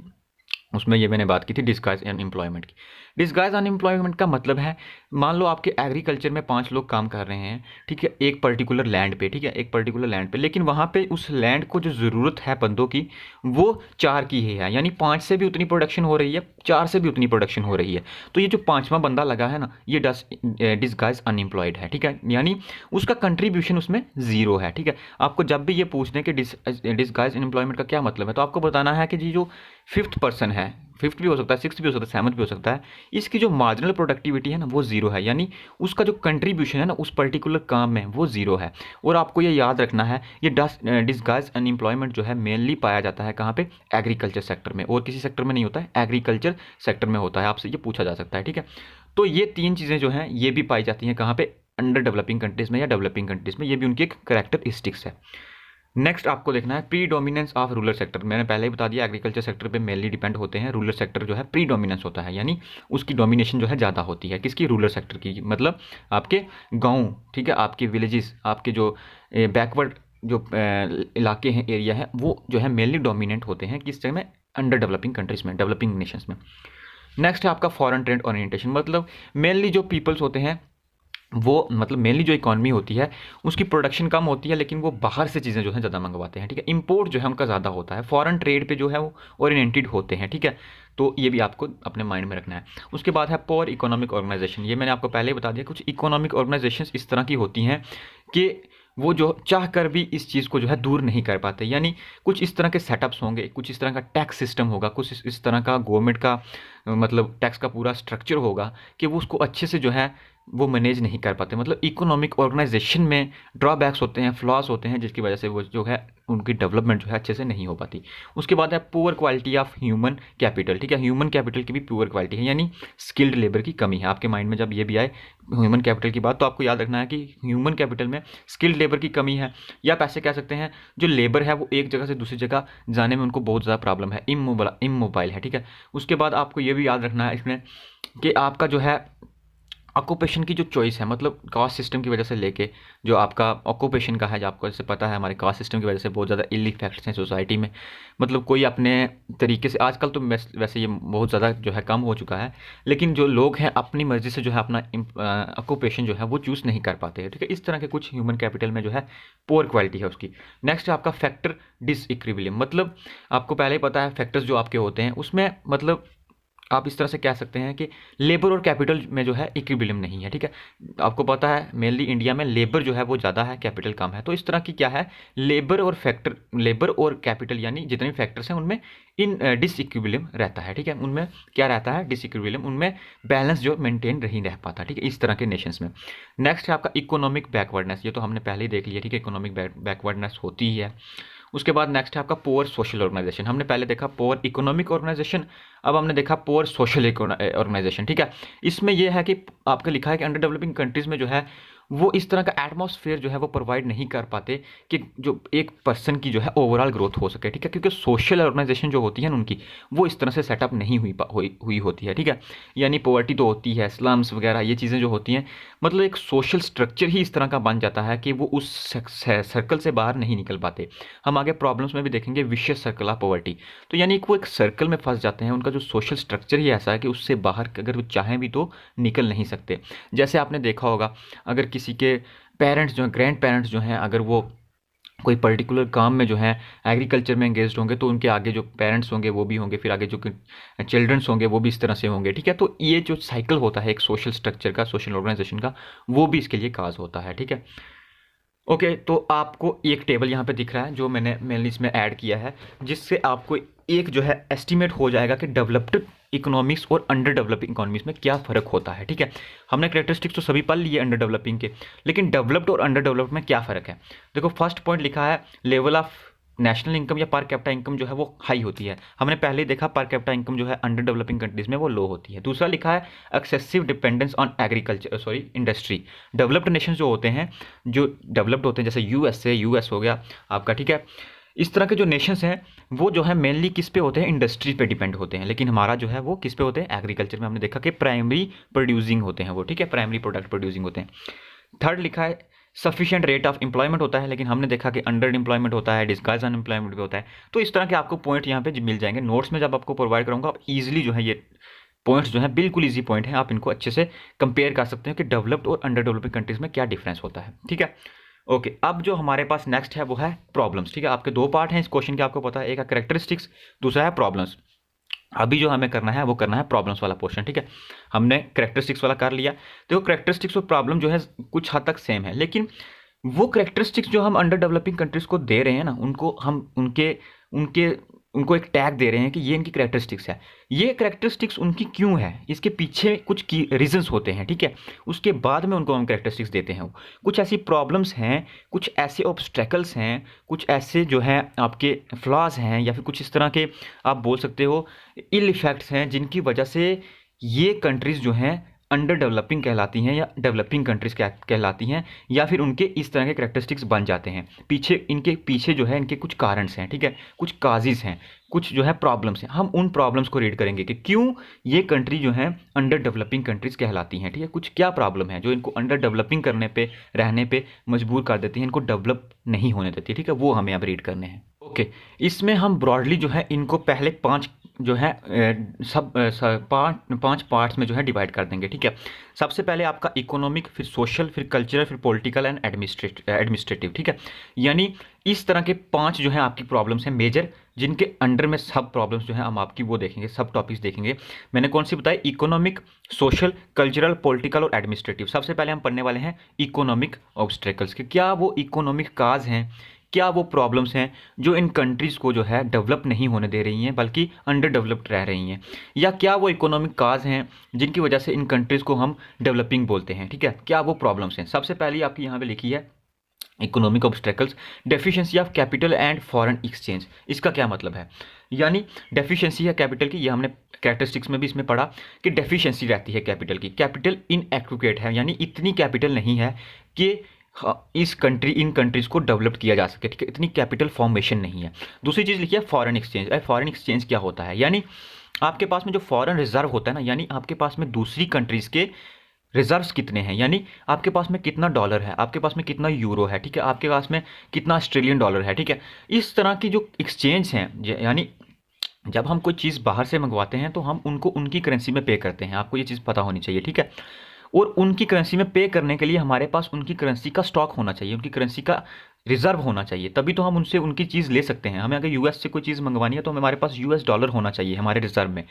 उसमें ये मैंने बात की थी डिस्गाइज अनएम्प्लॉयमेंट की। डिस्गाइज अनएम्प्लॉयमेंट का मतलब है, मान लो आपके एग्रीकल्चर में 5 लोग काम कर रहे हैं, ठीक है, एक पर्टिकुलर लैंड पे, ठीक है, एक पर्टिकुलर लैंड पे, लेकिन वहाँ पे उस लैंड को जो ज़रूरत है बंदों की वो 4 की ही है, यानी 5 से भी उतनी प्रोडक्शन हो रही है, 4 से भी उतनी प्रोडक्शन हो रही है। तो ये जो 5वां बंदा लगा है ना, ये डिस्गाइज अनएम्प्लॉयड है, ठीक है, यानी उसका कंट्रीब्यूशन उसमें ज़ीरो है, ठीक है। आपको जब भी ये पूछ दें कि डिस्गाइज अनएम्प्लॉयमेंट का क्या मतलब है, तो आपको बताना है कि जी जो 5th पर्सन है, 5th भी हो सकता है, 6th भी हो सकता है, 7th भी हो सकता है, इसकी जो मार्जिनल प्रोडक्टिविटी है ना वो ज़ीरो है, यानी उसका जो कंट्रीब्यूशन है ना उस पर्टिकुलर काम में वो ज़ीरो है। और आपको ये याद रखना है, ये डिस्गाइज अनएम्प्लॉयमेंट जो है मेनली पाया जाता है कहाँ पे, एग्रीकल्चर सेक्टर में, और किसी सेक्टर में नहीं होता है, एग्रीकल्चर सेक्टर में होता है, आपसे ये पूछा जा सकता है, ठीक है। तो ये 3 चीज़ें जो हैं ये भी पाई जाती हैं कहाँ पे, अंडर डेवलपिंग कंट्रीज़ में या डेवलपिंग कंट्रीज़ में, ये भी उनकी एक कैरेक्टरिस्टिक्स है। नेक्स्ट आपको देखना है pre dominance of rural sector. मैंने पहले ही बता दिया एग्रीकल्चर सेक्टर पे मेनली डिपेंड होते हैं, रूरल सेक्टर जो है प्री डोमिनेंस होता है, यानी उसकी डोमिनेशन जो है ज़्यादा होती है, किसकी, रूरल सेक्टर की, मतलब आपके गांव, ठीक है, आपके विलेजेस, आपके जो बैकवर्ड जो इलाके हैं, एरिया है, वो जो है मेनली डोमिनेंट होते हैं किस में, अंडर डेवलपिंग कंट्रीज में, डेवलपिंग नेशंस में। नेक्स्ट है आपका फॉरेन ट्रेड ओरिएंटेशन, मतलब मेनली जो पीपल्स होते हैं वो, मतलब मेनली जो इकॉनमी होती है उसकी प्रोडक्शन कम होती है लेकिन वो बाहर से चीज़ें जो है ज़्यादा मंगवाते हैं, ठीक है, इंपोर्ट जो है उनका ज़्यादा होता है, फॉरेन ट्रेड पे जो है वो ओरिएंटेड होते हैं, ठीक है। तो ये भी आपको अपने माइंड में रखना है। उसके बाद है पोर इकोनॉमिक ऑर्गेनाइजेशन, ये मैंने आपको पहले ही बता दिया, कुछ इकोनॉमिक ऑर्गेनाइजेशंस इस तरह की होती हैं कि वो जो चाह कर भी इस चीज़ को जो है दूर नहीं कर पाते, यानी कुछ इस तरह के सेटअप्स होंगे, कुछ इस तरह का टैक्स सिस्टम होगा, कुछ इस तरह का गवर्नमेंट का मतलब टैक्स का पूरा स्ट्रक्चर होगा कि वो उसको अच्छे से जो है वो मैनेज नहीं कर पाते, मतलब इकोनॉमिक ऑर्गेनाइजेशन में ड्रॉबैक्स होते हैं, फ्लॉज होते हैं, जिसकी वजह से वो जो है उनकी डेवलपमेंट जो है अच्छे से नहीं हो पाती। उसके बाद है poor quality of human capital, ठीक है, ह्यूमन कैपिटल की भी पुअर क्वालिटी है, यानी स्किल्ड लेबर की कमी है। आपके माइंड में जब ये भी आए ह्यूमन कैपिटल की बात, तो आपको याद रखना है कि ह्यूमन कैपिटल में स्किल्ड लेबर की कमी है, या आप ऐसे कह सकते हैं जो लेबर है वो एक जगह से दूसरी जगह जाने में उनको बहुत ज़्यादा प्रॉब्लम है, इमोबाइल है, ठीक है। उसके बाद आपको ये भी याद रखना है इसमें कि आपका जो है ऑक्यूपेशन की जो चॉइस है, मतलब कास्ट सिस्टम की वजह से लेके जो आपका ऑक्यूपेशन का है, जो आपको जैसे पता है हमारे कास्ट सिस्टम की वजह से बहुत ज़्यादा इल इफेक्ट्स हैं सोसाइटी में, मतलब कोई अपने तरीके से, आजकल तो वैसे ये बहुत ज़्यादा जो है कम हो चुका है, लेकिन जो लोग हैं अपनी मर्ज़ी से जो है अपना ऑक्यूपेशन जो है वो चूज़ नहीं कर पाते हैं, ठीक है। इस तरह के कुछ ह्यूमन कैपिटल में जो है पुअर क्वालिटी है उसकी। नेक्स्ट है आपका फैक्टर डिसइक्विलिब्रियम, मतलब आपको पहले ही पता है फैक्टर्स जो आपके होते हैं उसमें, मतलब आप इस तरह से कह सकते हैं कि लेबर और कैपिटल में जो है इक्विलिब्रियम नहीं है, ठीक है। आपको पता है मेनली इंडिया में लेबर जो है वो ज़्यादा है, कैपिटल कम है, तो इस तरह की क्या है, लेबर और कैपिटल यानी जितने फैक्टर्स हैं उनमें इन डिसइक्विलिब्रियम रहता है, ठीक है, उनमें क्या रहता है, डिसइक्विलिब्रियम, उनमें बैलेंस जो मेंटेन नहीं रह पाता, ठीक है, इस तरह के नेशंस में। नेक्स्ट है आपका इकोनॉमिक बैकवर्डनेस, ये तो हमने पहले ही देख लिया, ठीक है, इकोनॉमिक बैकवर्डनेस होती ही है। उसके बाद नेक्स्ट है आपका पुअर सोशल ऑर्गेनाइजेशन, हमने पहले देखा पुअर इकोनॉमिक ऑर्गेनाइजेशन, अब हमने देखा पुअर सोशल ऑर्गेनाइजेशन, ठीक है। इसमें यह है कि आपका लिखा है कि अंडर डेवलपिंग कंट्रीज़ में जो है वो इस तरह का एटमॉस्फेयर जो है वो प्रोवाइड नहीं कर पाते कि जो एक पर्सन की जो है ओवरऑल ग्रोथ हो सके, ठीक है, क्योंकि सोशल ऑर्गेनाइजेशन जो होती है ना उनकी वो इस तरह से सेटअप नहीं हुई होती है, ठीक है। यानी पॉवर्टी तो होती है, स्लम्स वगैरह ये चीज़ें जो होती हैं, मतलब एक सोशल स्ट्रक्चर ही इस तरह का बन जाता है कि वो उस सर्कल से बाहर नहीं निकल पाते। हम आगे प्रॉब्लम्स में भी देखेंगे विशियस सर्कल ऑफ पॉवर्टी, तो यानी वो एक सर्कल में फंस जाते हैं, उनका जो सोशल स्ट्रक्चर ही ऐसा है कि उससे बाहर अगर वो चाहें भी तो निकल नहीं सकते। जैसे आपने देखा होगा अगर किसी के पेरेंट्स जो हैं, ग्रैंड पेरेंट्स जो हैं, अगर वो कोई पर्टिकुलर काम में जो है एग्रीकल्चर में एंगेज्ड होंगे, तो उनके आगे जो पेरेंट्स होंगे वो भी होंगे, फिर आगे जो चिल्ड्रंस होंगे वो भी इस तरह से होंगे, ठीक है। तो ये जो साइकिल होता है एक सोशल स्ट्रक्चर का, सोशल ऑर्गेनाइजेशन का, वो भी इसके लिए काज होता है, ठीक है। ओके, तो आपको एक टेबल यहाँ पे दिख रहा है जो मैंने मेनली इसमें ऐड किया है, जिससे आपको एक जो है एस्टिमेट हो जाएगा कि डेवलप्ड इकोनॉमिक्स और अंडर डेवलपिंग इकोनॉमिक्स में क्या फ़र्क होता है, ठीक है। हमने कैरेक्टरिस्टिक्स तो सभी पढ़ लिए अंडर डेवलपिंग के, लेकिन डेवलप्ड और अंडर डेवलप्ड में क्या फ़र्क है। देखो फर्स्ट पॉइंट लिखा है लेवल ऑफ नेशनल इनकम या पर कैपिटा इनकम जो है वो हाई होती है। हमने पहले ही देखा पर कैपिटा इनकम जो है अंडर डेवलपिंग कंट्रीज में वो लो होती है। दूसरा लिखा है excessive dependence on agriculture sorry industry. Developed nation जो होते हैं, जो डेवलप्ड होते हैं, जैसे यूएस हो गया आपका, ठीक है। इस तरह के जो नेशंस हैं वो जो है मेनली किस पे होते हैं, इंडस्ट्री पे डिपेंड होते हैं, लेकिन हमारा जो है वो किस पे होते हैं, एग्रीकल्चर में। हमने देखा कि प्राइमरी प्रोड्यूसिंग होते हैं वो, ठीक है, प्राइमरी प्रोडक्ट प्रोड्यूसिंग होते हैं। थर्ड लिखा है सफिशिएंट रेट ऑफ एम्प्लॉयमेंट होता है, लेकिन हमने देखा कि अंडर एम्प्लॉयमेंट होता है, डिस्गाइज अनएम्प्लॉयमेंट भी होता है। तो इस तरह के आपको पॉइंट यहाँ पे मिल जाएंगे नोट्स में, जब आपको प्रोवाइड करूँगा आप ईजिली जो है ये पॉइंट्स जो है बिल्कुल ईजी पॉइंट है, आप इनको अच्छे से कंपेयर कर सकते हैं कि डेवलप्ड और अंडर डेवलपिंग कंट्रीज में क्या डिफरेंस होता है, ठीक है। ओके, अब जो हमारे पास नेक्स्ट है वो है प्रॉब्लम्स, ठीक है। आपके दो पार्ट हैं इस क्वेश्चन के, आपको पता है, एक है कैरेक्टरिस्टिक्स, दूसरा है प्रॉब्लम्स। अभी जो हमें करना है वो करना है प्रॉब्लम्स वाला पोर्शन, ठीक है। हमने कैरेक्टरिस्टिक्स वाला कर लिया। देखो कैरेक्टरिस्टिक्स और प्रॉब्लम जो है कुछ हद तक सेम है, लेकिन वो कैरेक्टरिस्टिक्स जो हम अंडर डेवलपिंग कंट्रीज को दे रहे हैं ना, उनको हम उनके उनके उनको एक टैग दे रहे हैं कि ये इनकी कैरेक्टरिस्टिक्स है। ये कैरेक्टरिस्टिक्स उनकी क्यों है, इसके पीछे कुछ की रीजंस होते हैं, ठीक है। उसके बाद में उनको हम कैरेक्टरिस्टिक्स देते हैं। कुछ ऐसी प्रॉब्लम्स हैं, कुछ ऐसे ऑब्स्टेकल्स हैं, कुछ ऐसे जो है आपके फ्लॉज हैं, या फिर कुछ इस तरह के आप बोल सकते हो इल इफेक्ट्स हैं, जिनकी वजह से ये कंट्रीज जो हैं अंडर डेवलपिंग कहलाती हैं या डेवलपिंग कंट्रीज कहलाती हैं, या फिर उनके इस तरह के कैरेक्टरिस्टिक्स बन जाते हैं। इनके पीछे जो है इनके कुछ कारणस हैं, ठीक है, कुछ काजेज हैं, कुछ जो है प्रॉब्लम्स हैं। हम उन प्रॉब्लम्स को रीड करेंगे कि क्यों ये कंट्री जो है अंडर डेवलपिंग कंट्रीज कहलाती हैं, ठीक है। कुछ क्या प्रॉब्लम है जो इनको अंडर डेवलपिंग करने पे, रहने पे मजबूर कर देती है, इनको डेवलप नहीं होने देती, ठीक है, वो हमें अब रीड करने हैं। ओके, इसमें हम ब्रॉडली जो है इनको पहले पांच जो है पांच पार्ट्स में जो है डिवाइड कर देंगे, ठीक है। सबसे पहले आपका इकोनॉमिक, फिर सोशल, फिर कल्चरल, फिर पॉलिटिकल एंड एडमिनिस्ट्रेटिव, ठीक है। यानी इस तरह के पांच जो है आपकी प्रॉब्लम्स हैं मेजर, जिनके अंडर में सब प्रॉब्लम्स जो है हम आपकी वो देखेंगे, सब टॉपिक्स देखेंगे। मैंने कौन सी बताई, इकोनॉमिक, सोशल, कल्चरल, पॉलिटिकल और एडमिनिस्ट्रेटिव। सबसे पहले हम पढ़ने वाले हैं इकोनॉमिक ऑब्स्टेकल्स के, क्या वो इकोनॉमिक काज हैं, क्या वो प्रॉब्लम्स हैं जो इन कंट्रीज़ को जो है डेवलप नहीं होने दे रही हैं बल्कि अंडर डेवलप्ड रह रही हैं, या क्या वो इकोनॉमिक काज हैं जिनकी वजह से इन कंट्रीज़ को हम डेवलपिंग बोलते हैं, ठीक है, क्या वो प्रॉब्लम्स हैं। सबसे पहली आपकी यहाँ पे लिखी है economic obstacles, deficiency of capital and foreign exchange. इसका क्या मतलब है, यानी डेफिशिएंसी है कैपिटल की, ये हमने कैरेक्टरिस्टिक्स में भी इसमें पढ़ा कि डेफिशिएंसी रहती है कैपिटल की, कैपिटल इनएक्युरेट है, यानी इतनी कैपिटल नहीं है कि इन कंट्रीज़ को डेवलप किया जा सके, ठीक है, इतनी कैपिटल फॉर्मेशन नहीं है। दूसरी चीज़ लिखी है फॉरेन एक्सचेंज। फॉरेन एक्सचेंज क्या होता है, यानी आपके पास में जो फॉरेन रिजर्व होता है ना, यानी आपके पास में दूसरी कंट्रीज़ के रिजर्व्स कितने हैं, यानी आपके पास में कितना डॉलर है, आपके पास में कितना यूरो है, ठीक है, आपके पास में कितना ऑस्ट्रेलियन डॉलर है, ठीक है। इस तरह की जो एक्सचेंज हैं, यानी जब हम कोई चीज़ बाहर से मंगवाते हैं तो हम उनको उनकी करेंसी में पे करते हैं, आपको ये चीज़ पता होनी चाहिए, ठीक है। और उनकी करेंसी में पे करने के लिए हमारे पास उनकी करेंसी का स्टॉक होना चाहिए, उनकी करेंसी का रिजर्व होना चाहिए, तभी तो हम उनसे उनकी चीज़ ले सकते हैं। हमें अगर यूएस से कोई चीज़ मंगवानी है तो हमारे पास यूएस डॉलर होना चाहिए हमारे रिजर्व में।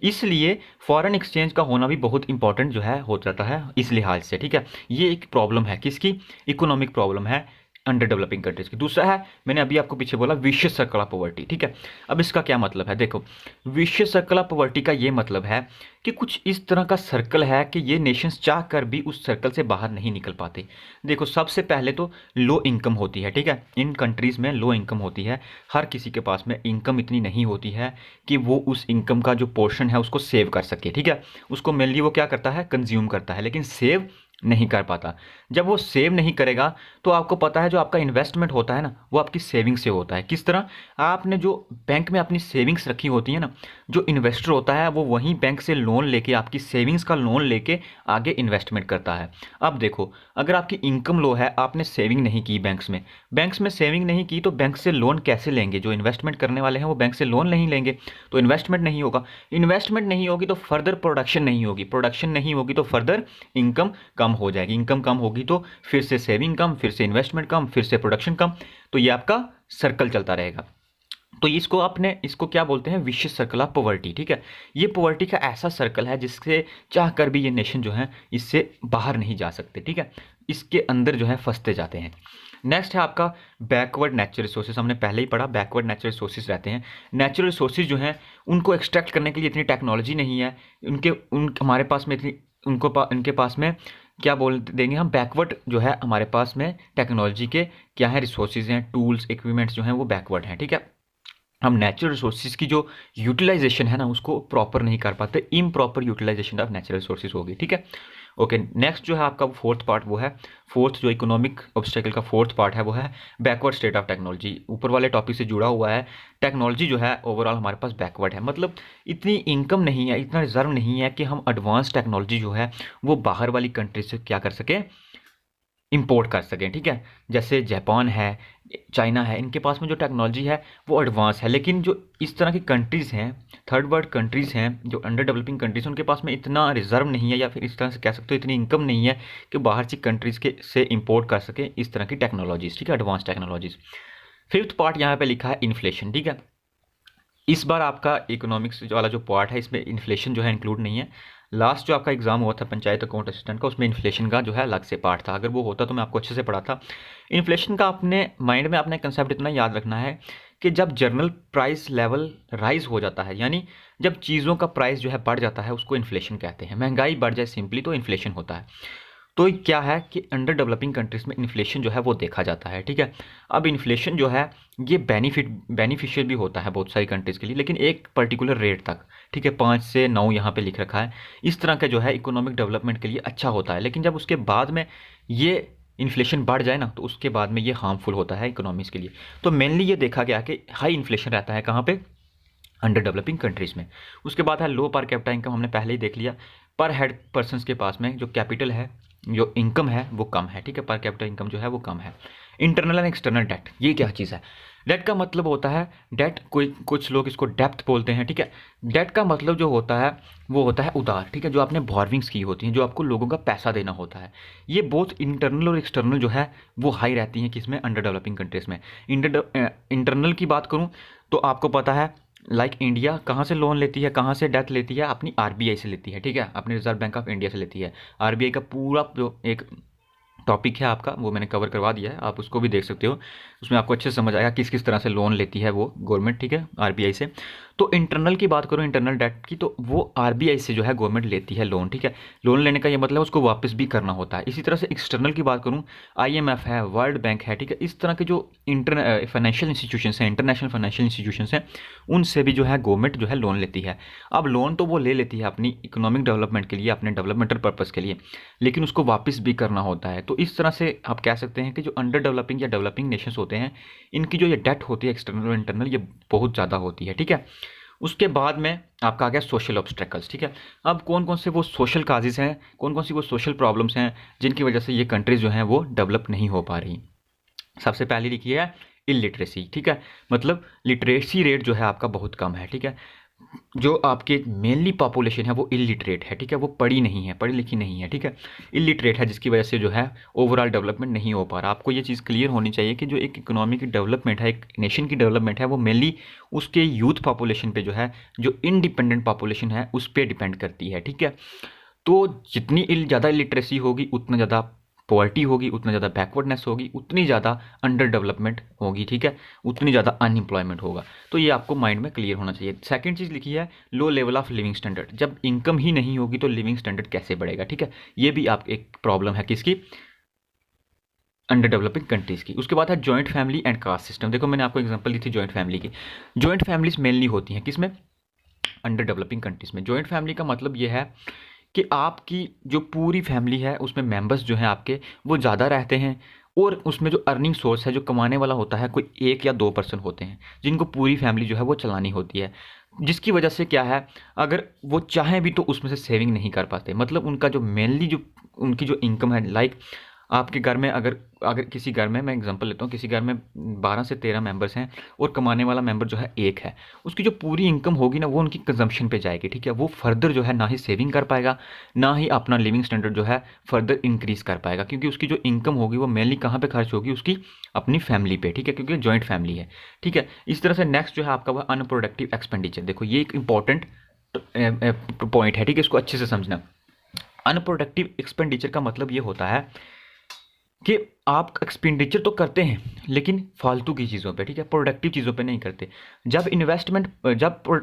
इसलिए फॉरेन एक्सचेंज का होना भी बहुत इंपॉर्टेंट जो है हो जाता है इस लिहाज से, ठीक है। ये एक प्रॉब्लम है किसकी, इकोनॉमिक प्रॉब्लम है अंडर डेवलपिंग कंट्रीज की। दूसरा है, मैंने अभी आपको पीछे बोला, विशियस सर्कल ऑफ पॉवर्टी, ठीक है। अब इसका क्या मतलब है, देखो विशियस सर्कल ऑफ पॉवर्टी का ये मतलब है कि कुछ इस तरह का सर्कल है कि ये नेशंस चाह कर भी उस सर्कल से बाहर नहीं निकल पाते। देखो सबसे पहले तो लो इनकम होती है, ठीक है, इन कंट्रीज़ में लो इनकम होती है, हर किसी के पास में इनकम इतनी नहीं होती है कि वो उस इनकम का जो पोर्शन है उसको सेव कर सके, ठीक है। उसको मेनली वो क्या करता है, कंज्यूम करता है, लेकिन सेव नहीं कर पाता। जब वो सेव नहीं करेगा तो आपको पता है जो आपका इन्वेस्टमेंट होता है ना, वो आपकी सेविंग से होता है। किस तरह, आपने जो बैंक में अपनी सेविंग्स रखी होती है ना, जो इन्वेस्टर होता है वो वहीं बैंक से लोन लेके, आपकी सेविंग्स का लोन लेके आगे इन्वेस्टमेंट करता है। अब देखो अगर आपकी इनकम लो है, आपने सेविंग नहीं की बैंक्स में सेविंग नहीं की, तो बैंक से लोन कैसे लेंगे, जो इन्वेस्टमेंट करने वाले हैं वो बैंक से लोन नहीं लेंगे, तो इन्वेस्टमेंट नहीं होगा, इन्वेस्टमेंट नहीं होगी तो फर्दर प्रोडक्शन नहीं होगी, प्रोडक्शन नहीं होगी तो फर्दर इनकम कम हो जाएगी। इनकम कम होगी तो फिर से सेविंग कम, फिर से इन्वेस्टमेंट कम, फिर से प्रोडक्शन कम, तो ये आपका सर्कल चलता रहेगा। तो इसको क्या बोलते हैं, विशियस सर्कल ऑफ पॉवर्टी, ठीक है। ये पॉवर्टी का ऐसा सर्कल है जिससे चाह कर भी ये नेशन जो है इससे बाहर नहीं जा सकते, ठीक है, इसके अंदर जो है फंसते जाते हैं। नेक्स्ट है आपका बैकवर्ड नेचुरल रिसोर्सेज। हमने पहले ही पढ़ा, बैकवर्ड नेचुरल रिसोर्सेज रहते हैं। नेचुरल रिसोर्सेज जो हैं उनको एक्सट्रैक्ट करने के लिए इतनी टेक्नोलॉजी नहीं है, हमारे पास में इतनी इनके पास में क्या बोल देंगे हम, बैकवर्ड जो है हमारे पास में टेक्नोलॉजी के क्या है, रिसोर्सेज हैं, टूल्स, इक्विपमेंट्स जो हैं वो बैकवर्ड हैं, ठीक है। हम नेचुरल रिसोर्सेज की जो यूटिलाइजेशन है ना उसको प्रॉपर नहीं कर पाते, improper utilization of natural resources होगी, ठीक है। ओके, नेक्स्ट जो है आपका फोर्थ पार्ट वो है, फोर्थ जो इकोनॉमिक ऑब्स्टेकल का फोर्थ पार्ट है वो है बैकवर्ड स्टेट ऑफ टेक्नोलॉजी। ऊपर वाले टॉपिक से जुड़ा हुआ है, टेक्नोलॉजी जो है ओवरऑल हमारे पास बैकवर्ड है, मतलब इतनी इनकम नहीं है, इतना रिजर्व नहीं है कि हम एडवांस टेक्नोलॉजी जो है वो बाहर वाली कंट्री से क्या कर सकें, इंपोर्ट कर सकें, ठीक है। जैसे जापान है, चाइना है, इनके पास में जो टेक्नोलॉजी है वो एडवांस है, लेकिन जो इस तरह की कंट्रीज़ हैं, थर्ड वर्ल्ड कंट्रीज़ हैं, जो अंडर डेवलपिंग कंट्रीज़, उनके पास में इतना रिजर्व नहीं है, या फिर इस तरह से कह सकते हो इतनी इनकम नहीं है कि बाहर से कंट्रीज़ के से इंपोर्ट कर सकें इस तरह की टेक्नोलॉजीज़, ठीक है, एडवांस टेक्नोलॉजीज़। फिफ्थ पार्ट यहाँ पे लिखा है इन्फ्लेशन, ठीक है। इस बार आपका इकोनॉमिक्स वाला जो पार्ट है इसमें इन्फ्लेशन जो है इंक्लूड नहीं है। लास्ट जो आपका एग्जाम हुआ था पंचायत अकाउंट असिस्टेंट का, उसमें इन्फ्लेशन का जो है अलग से पार्ट था, अगर वो होता तो मैं आपको अच्छे से पढ़ाता। इन्फ्लेशन का अपने माइंड में अपने कंसेप्ट इतना याद रखना है कि जब जनरल प्राइस लेवल राइज हो जाता है, यानी जब चीज़ों का प्राइस जो है बढ़ जाता है उसको इन्फ्लेशन कहते हैं। महंगाई बढ़ जाए सिंपली तो इन्फ्लेशन होता है। तो क्या है कि अंडर डेवलपिंग कंट्रीज़ में इन्फ्लेशन जो है वो देखा जाता है, ठीक है। अब इन्फ्लेशन जो है ये बेनिफिशियल भी होता है बहुत सारी कंट्रीज़ के लिए, लेकिन एक पर्टिकुलर रेट तक, ठीक है, 5 से 9 यहाँ पे लिख रखा है, इस तरह का जो है इकोनॉमिक डेवलपमेंट के लिए अच्छा होता है। लेकिन जब उसके बाद में ये इन्फ्लेशन बढ़ जाए ना तो उसके बाद में ये हार्मफुल होता है इकोनॉमीज़ के लिए। तो मेनली ये देखा गया कि हाई इन्फ्लेशन रहता है कहाँ पे, अंडर डेवलपिंग कंट्रीज़ में। उसके बाद है लो पर कैपिटा इनकम, हमने पहले ही देख लिया, पर हेड पर्सनस के पास में जो कैपिटल है, जो इनकम है वो कम है, ठीक है, पर कैपिटा इनकम जो है वो कम है। इंटरनल एंड एक्सटर्नल डेट, ये क्या चीज़ है? डेट का मतलब होता है, डेट कुछ लोग इसको डेप्थ बोलते हैं, ठीक है। डेट का मतलब जो होता है वो होता है उधार, ठीक है, जो आपने बॉर्विंग्स की होती हैं, जो आपको लोगों का पैसा देना होता है। ये बोथ इंटरनल और एक्सटर्नल जो है वो हाई रहती हैं किसमें, अंडर डेवलपिंग कंट्रीज़ में। इंटरनल की बात करूँ तो आपको पता है लाइक इंडिया कहाँ से लोन लेती है, कहाँ से डेट लेती है, अपनी आरबीआई से लेती है, ठीक है, अपनी रिजर्व बैंक ऑफ इंडिया से लेती है। आरबीआई का पूरा जो एक टॉपिक है आपका वो मैंने कवर करवा दिया है, आप उसको भी देख सकते हो, उसमें आपको अच्छे से समझ आएगा किस किस तरह से लोन लेती है वो गवर्नमेंट, ठीक है, आरबीआई से। तो इंटरनल की बात करूँ, इंटरनल डेट की, तो वो आरबीआई से जो है गवर्नमेंट लेती है लोन, ठीक है। लोन लेने का ये मतलब उसको वापस भी करना होता है। इसी तरह से एक्सटर्नल की बात करूँ, आईएमएफ है, वर्ल्ड बैंक है, ठीक है, इस तरह के जो फाइनेंशियल इंस्टीट्यूशंस हैं, इंटरनेशनल फाइनेंशियल इंस्टीट्यूशंस हैं, उनसे भी जो है गवर्नमेंट जो है लोन लेती है। अब लोन तो वो ले लेती है अपनी इकोनॉमिक डेवलपमेंट के लिए, अपने डेवलपमेंटल पर्पज़ के लिए, लेकिन उसको वापस भी करना होता है। तो इस तरह से आप कह सकते हैं कि जो अंडर डेवलपिंग या डेवलपिंग नेशंस होते हैं, इनकी जो ये डेट होती है एक्सटर्नल और इंटरनल, ये बहुत ज़्यादा होती है, ठीक है। उसके बाद में आपका आ गया सोशल ऑब्स्टेकल्स, ठीक है। अब कौन कौन से वो सोशल काजेज़ हैं, कौन कौन सी वो सोशल प्रॉब्लम्स हैं जिनकी वजह से ये कंट्रीज़ जो हैं वो डेवलप नहीं हो पा रही। सबसे पहली लिखी है इलिटरेसी, ठीक है, मतलब लिटरेसी रेट जो है आपका बहुत कम है, ठीक है। जो आपके मेनली पॉपुलेशन है वो इलिटरेट है, ठीक है, वो पढ़ी नहीं है, पढ़ी लिखी नहीं है, ठीक है, इलिटरेट है, जिसकी वजह से जो है ओवरऑल डेवलपमेंट नहीं हो पा रहा। आपको ये चीज़ क्लियर होनी चाहिए कि जो एक इकोनॉमी की डेवलपमेंट है, एक नेशन की डेवलपमेंट है, वो मेनली उसके यूथ पॉपुलेशन पे जो है, जो इंडिपेंडेंट पॉपुलेशन है उस पर डिपेंड करती है, ठीक है। तो जितनी ज़्यादा इलिटरेसी होगी उतना ज़्यादा पॉवर्टी होगी, उतना ज़्यादा बैकवर्डनेस होगी, उतनी ज़्यादा अंडर डेवलपमेंट होगी, ठीक है, उतनी ज़्यादा अनएम्प्लॉयमेंट होगा। तो ये आपको माइंड में क्लियर होना चाहिए। सेकंड चीज़ लिखी है low level of living standard, जब इनकम ही नहीं होगी तो लिविंग स्टैंडर्ड कैसे बढ़ेगा, ठीक है, ये भी आप एक प्रॉब्लम है किसकी, अंडर डेवलपिंग कंट्रीज़ की। उसके बाद है joint family and caste system. देखो मैंने आपको एग्जांपल दी थी जॉइंट फैमिली की। जॉइंट फैमिलीज मेनली होती हैं किसमें, अंडर डेवलपिंग कंट्रीज़ में। जॉइंट फैमिली का मतलब ये है कि आपकी जो पूरी फैमिली है उसमें मेंबर्स जो हैं आपके वो ज़्यादा रहते हैं, और उसमें जो अर्निंग सोर्स है, जो कमाने वाला होता है, कोई 1 या 2 पर्सन होते हैं जिनको पूरी फैमिली जो है वो चलानी होती है, जिसकी वजह से क्या है, अगर वो चाहें भी तो उसमें से सेविंग नहीं कर पाते। मतलब उनका जो मेनली जो उनकी जो इनकम है, लाइक आपके घर में अगर अगर किसी घर में, मैं एग्जांपल लेता हूँ, किसी घर में 12 से 13 मेंबर्स हैं और कमाने वाला मेंबर जो है एक है, उसकी जो पूरी इनकम होगी ना वो उनकी कंजम्पशन पे जाएगी, ठीक है। वो फर्दर जो है ना ही सेविंग कर पाएगा, ना ही अपना लिविंग स्टैंडर्ड जो है फर्दर इंक्रीज कर पाएगा, क्योंकि उसकी जो इनकम होगी वो मेनली कहाँ पे खर्च होगी, उसकी अपनी फैमिली पे, ठीक है, क्योंकि जॉइंट फैमिली है, ठीक है। इस तरह से नेक्स्ट जो है आपका वह अनप्रोडक्टिव एक्सपेंडिचर। देखो ये एक इंपॉर्टेंट पॉइंट है, ठीक है, इसको अच्छे से समझना। अनप्रोडक्टिव एक्सपेंडिचर का मतलब ये होता है कि आप एक्सपेंडिचर तो करते हैं लेकिन फालतू की चीज़ों पे, ठीक है, प्रोडक्टिव चीज़ों पे नहीं करते। जब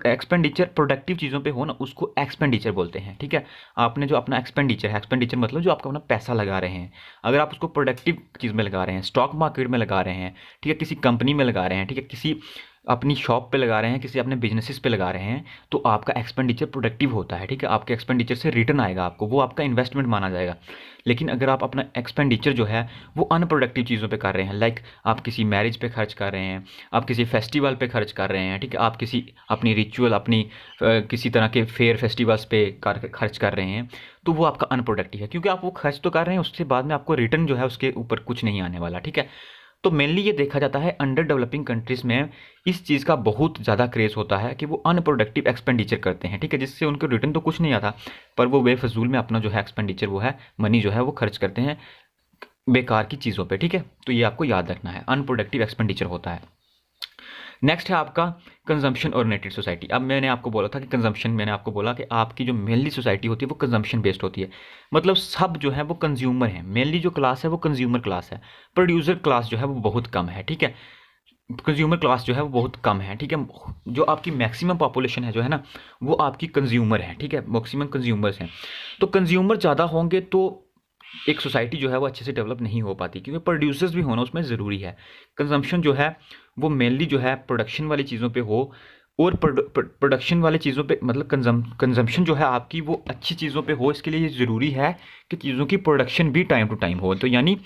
एक्सपेंडिचर प्रोडक्टिव चीज़ों पे हो ना, उसको एक्सपेंडिचर बोलते हैं, ठीक है। आपने जो अपना एक्सपेंडिचर है, एक्सपेंडिचर मतलब जो आपका अपना पैसा लगा रहे हैं, अगर आप उसको प्रोडक्टिव चीज़ में लगा रहे हैं, स्टॉक मार्केट में लगा रहे हैं, ठीक है, किसी कंपनी में लगा रहे हैं, ठीक है, किसी अपनी शॉप पे लगा रहे हैं, किसी अपने बिजनेसेस पे लगा रहे हैं, तो आपका एक्सपेंडिचर प्रोडक्टिव होता है, ठीक है। आपके एक्सपेंडिचर से रिटर्न आएगा आपको, वो आपका इन्वेस्टमेंट माना जाएगा। लेकिन अगर आप अपना एक्सपेंडिचर जो है वो अनप्रोडक्टिव चीज़ों पे कर रहे हैं, लाइक आप किसी मैरिज पे खर्च कर रहे हैं, आप किसी फेस्टिवल पे खर्च कर रहे हैं, ठीक है, आप किसी अपनी रिचुअल, अपनी किसी तरह के फेयर फेस्टिवल्स पे खर्च कर रहे हैं, तो वो आपका अनप्रोडक्टिव है, क्योंकि आप वो खर्च तो कर रहे हैं, उससे बाद में आपको रिटर्न जो है उसके ऊपर कुछ नहीं आने वाला, ठीक है। तो मेनली ये देखा जाता है अंडर डेवलपिंग कंट्रीज़ में इस चीज़ का बहुत ज़्यादा क्रेज़ होता है कि वो अनप्रोडक्टिव एक्सपेंडिचर करते हैं, ठीक है, जिससे उनको रिटर्न तो कुछ नहीं आता, पर वो बेफजूल में अपना जो है एक्सपेंडिचर वो है मनी जो है वो खर्च करते हैं बेकार की चीज़ों पे, ठीक है। तो ये आपको याद रखना है, अनप्रोडक्टिव एक्सपेंडिचर होता है। नेक्स्ट है आपका कंजम्पशन ओरिएंटेड सोसाइटी। अब मैंने आपको बोला था कि कंजम्पशन, मैंने आपको बोला कि आपकी जो मेनली सोसाइटी होती है वो कंजम्पशन बेस्ड होती है, मतलब सब जो है वो कंज्यूमर है, मेनली जो क्लास है वो कंज्यूमर क्लास है, प्रोड्यूसर क्लास जो है वो बहुत कम है, ठीक है, कंज्यूमर क्लास जो है वो बहुत कम है, ठीक है। जो आपकी मैक्सिमम पॉपुलेशन है जो है ना, वो आपकी कंज्यूमर है, ठीक है, मैक्सिमम कंज्यूमर्स हैं। तो कंज्यूमर ज़्यादा होंगे तो एक सोसाइटी जो है वो अच्छे से डेवलप नहीं हो पाती, क्योंकि प्रोड्यूसर्स भी होना उसमें ज़रूरी है। कंजम्पशन जो है वो मेनली जो है प्रोडक्शन वाली चीज़ों पे हो, और प्रोडक्शन वाली चीज़ों पे मतलब कंजम्पशन जो है आपकी वो अच्छी चीज़ों पे हो, इसके लिए ये ज़रूरी है कि चीज़ों की प्रोडक्शन भी टाइम टू टाइम हो। तो यानी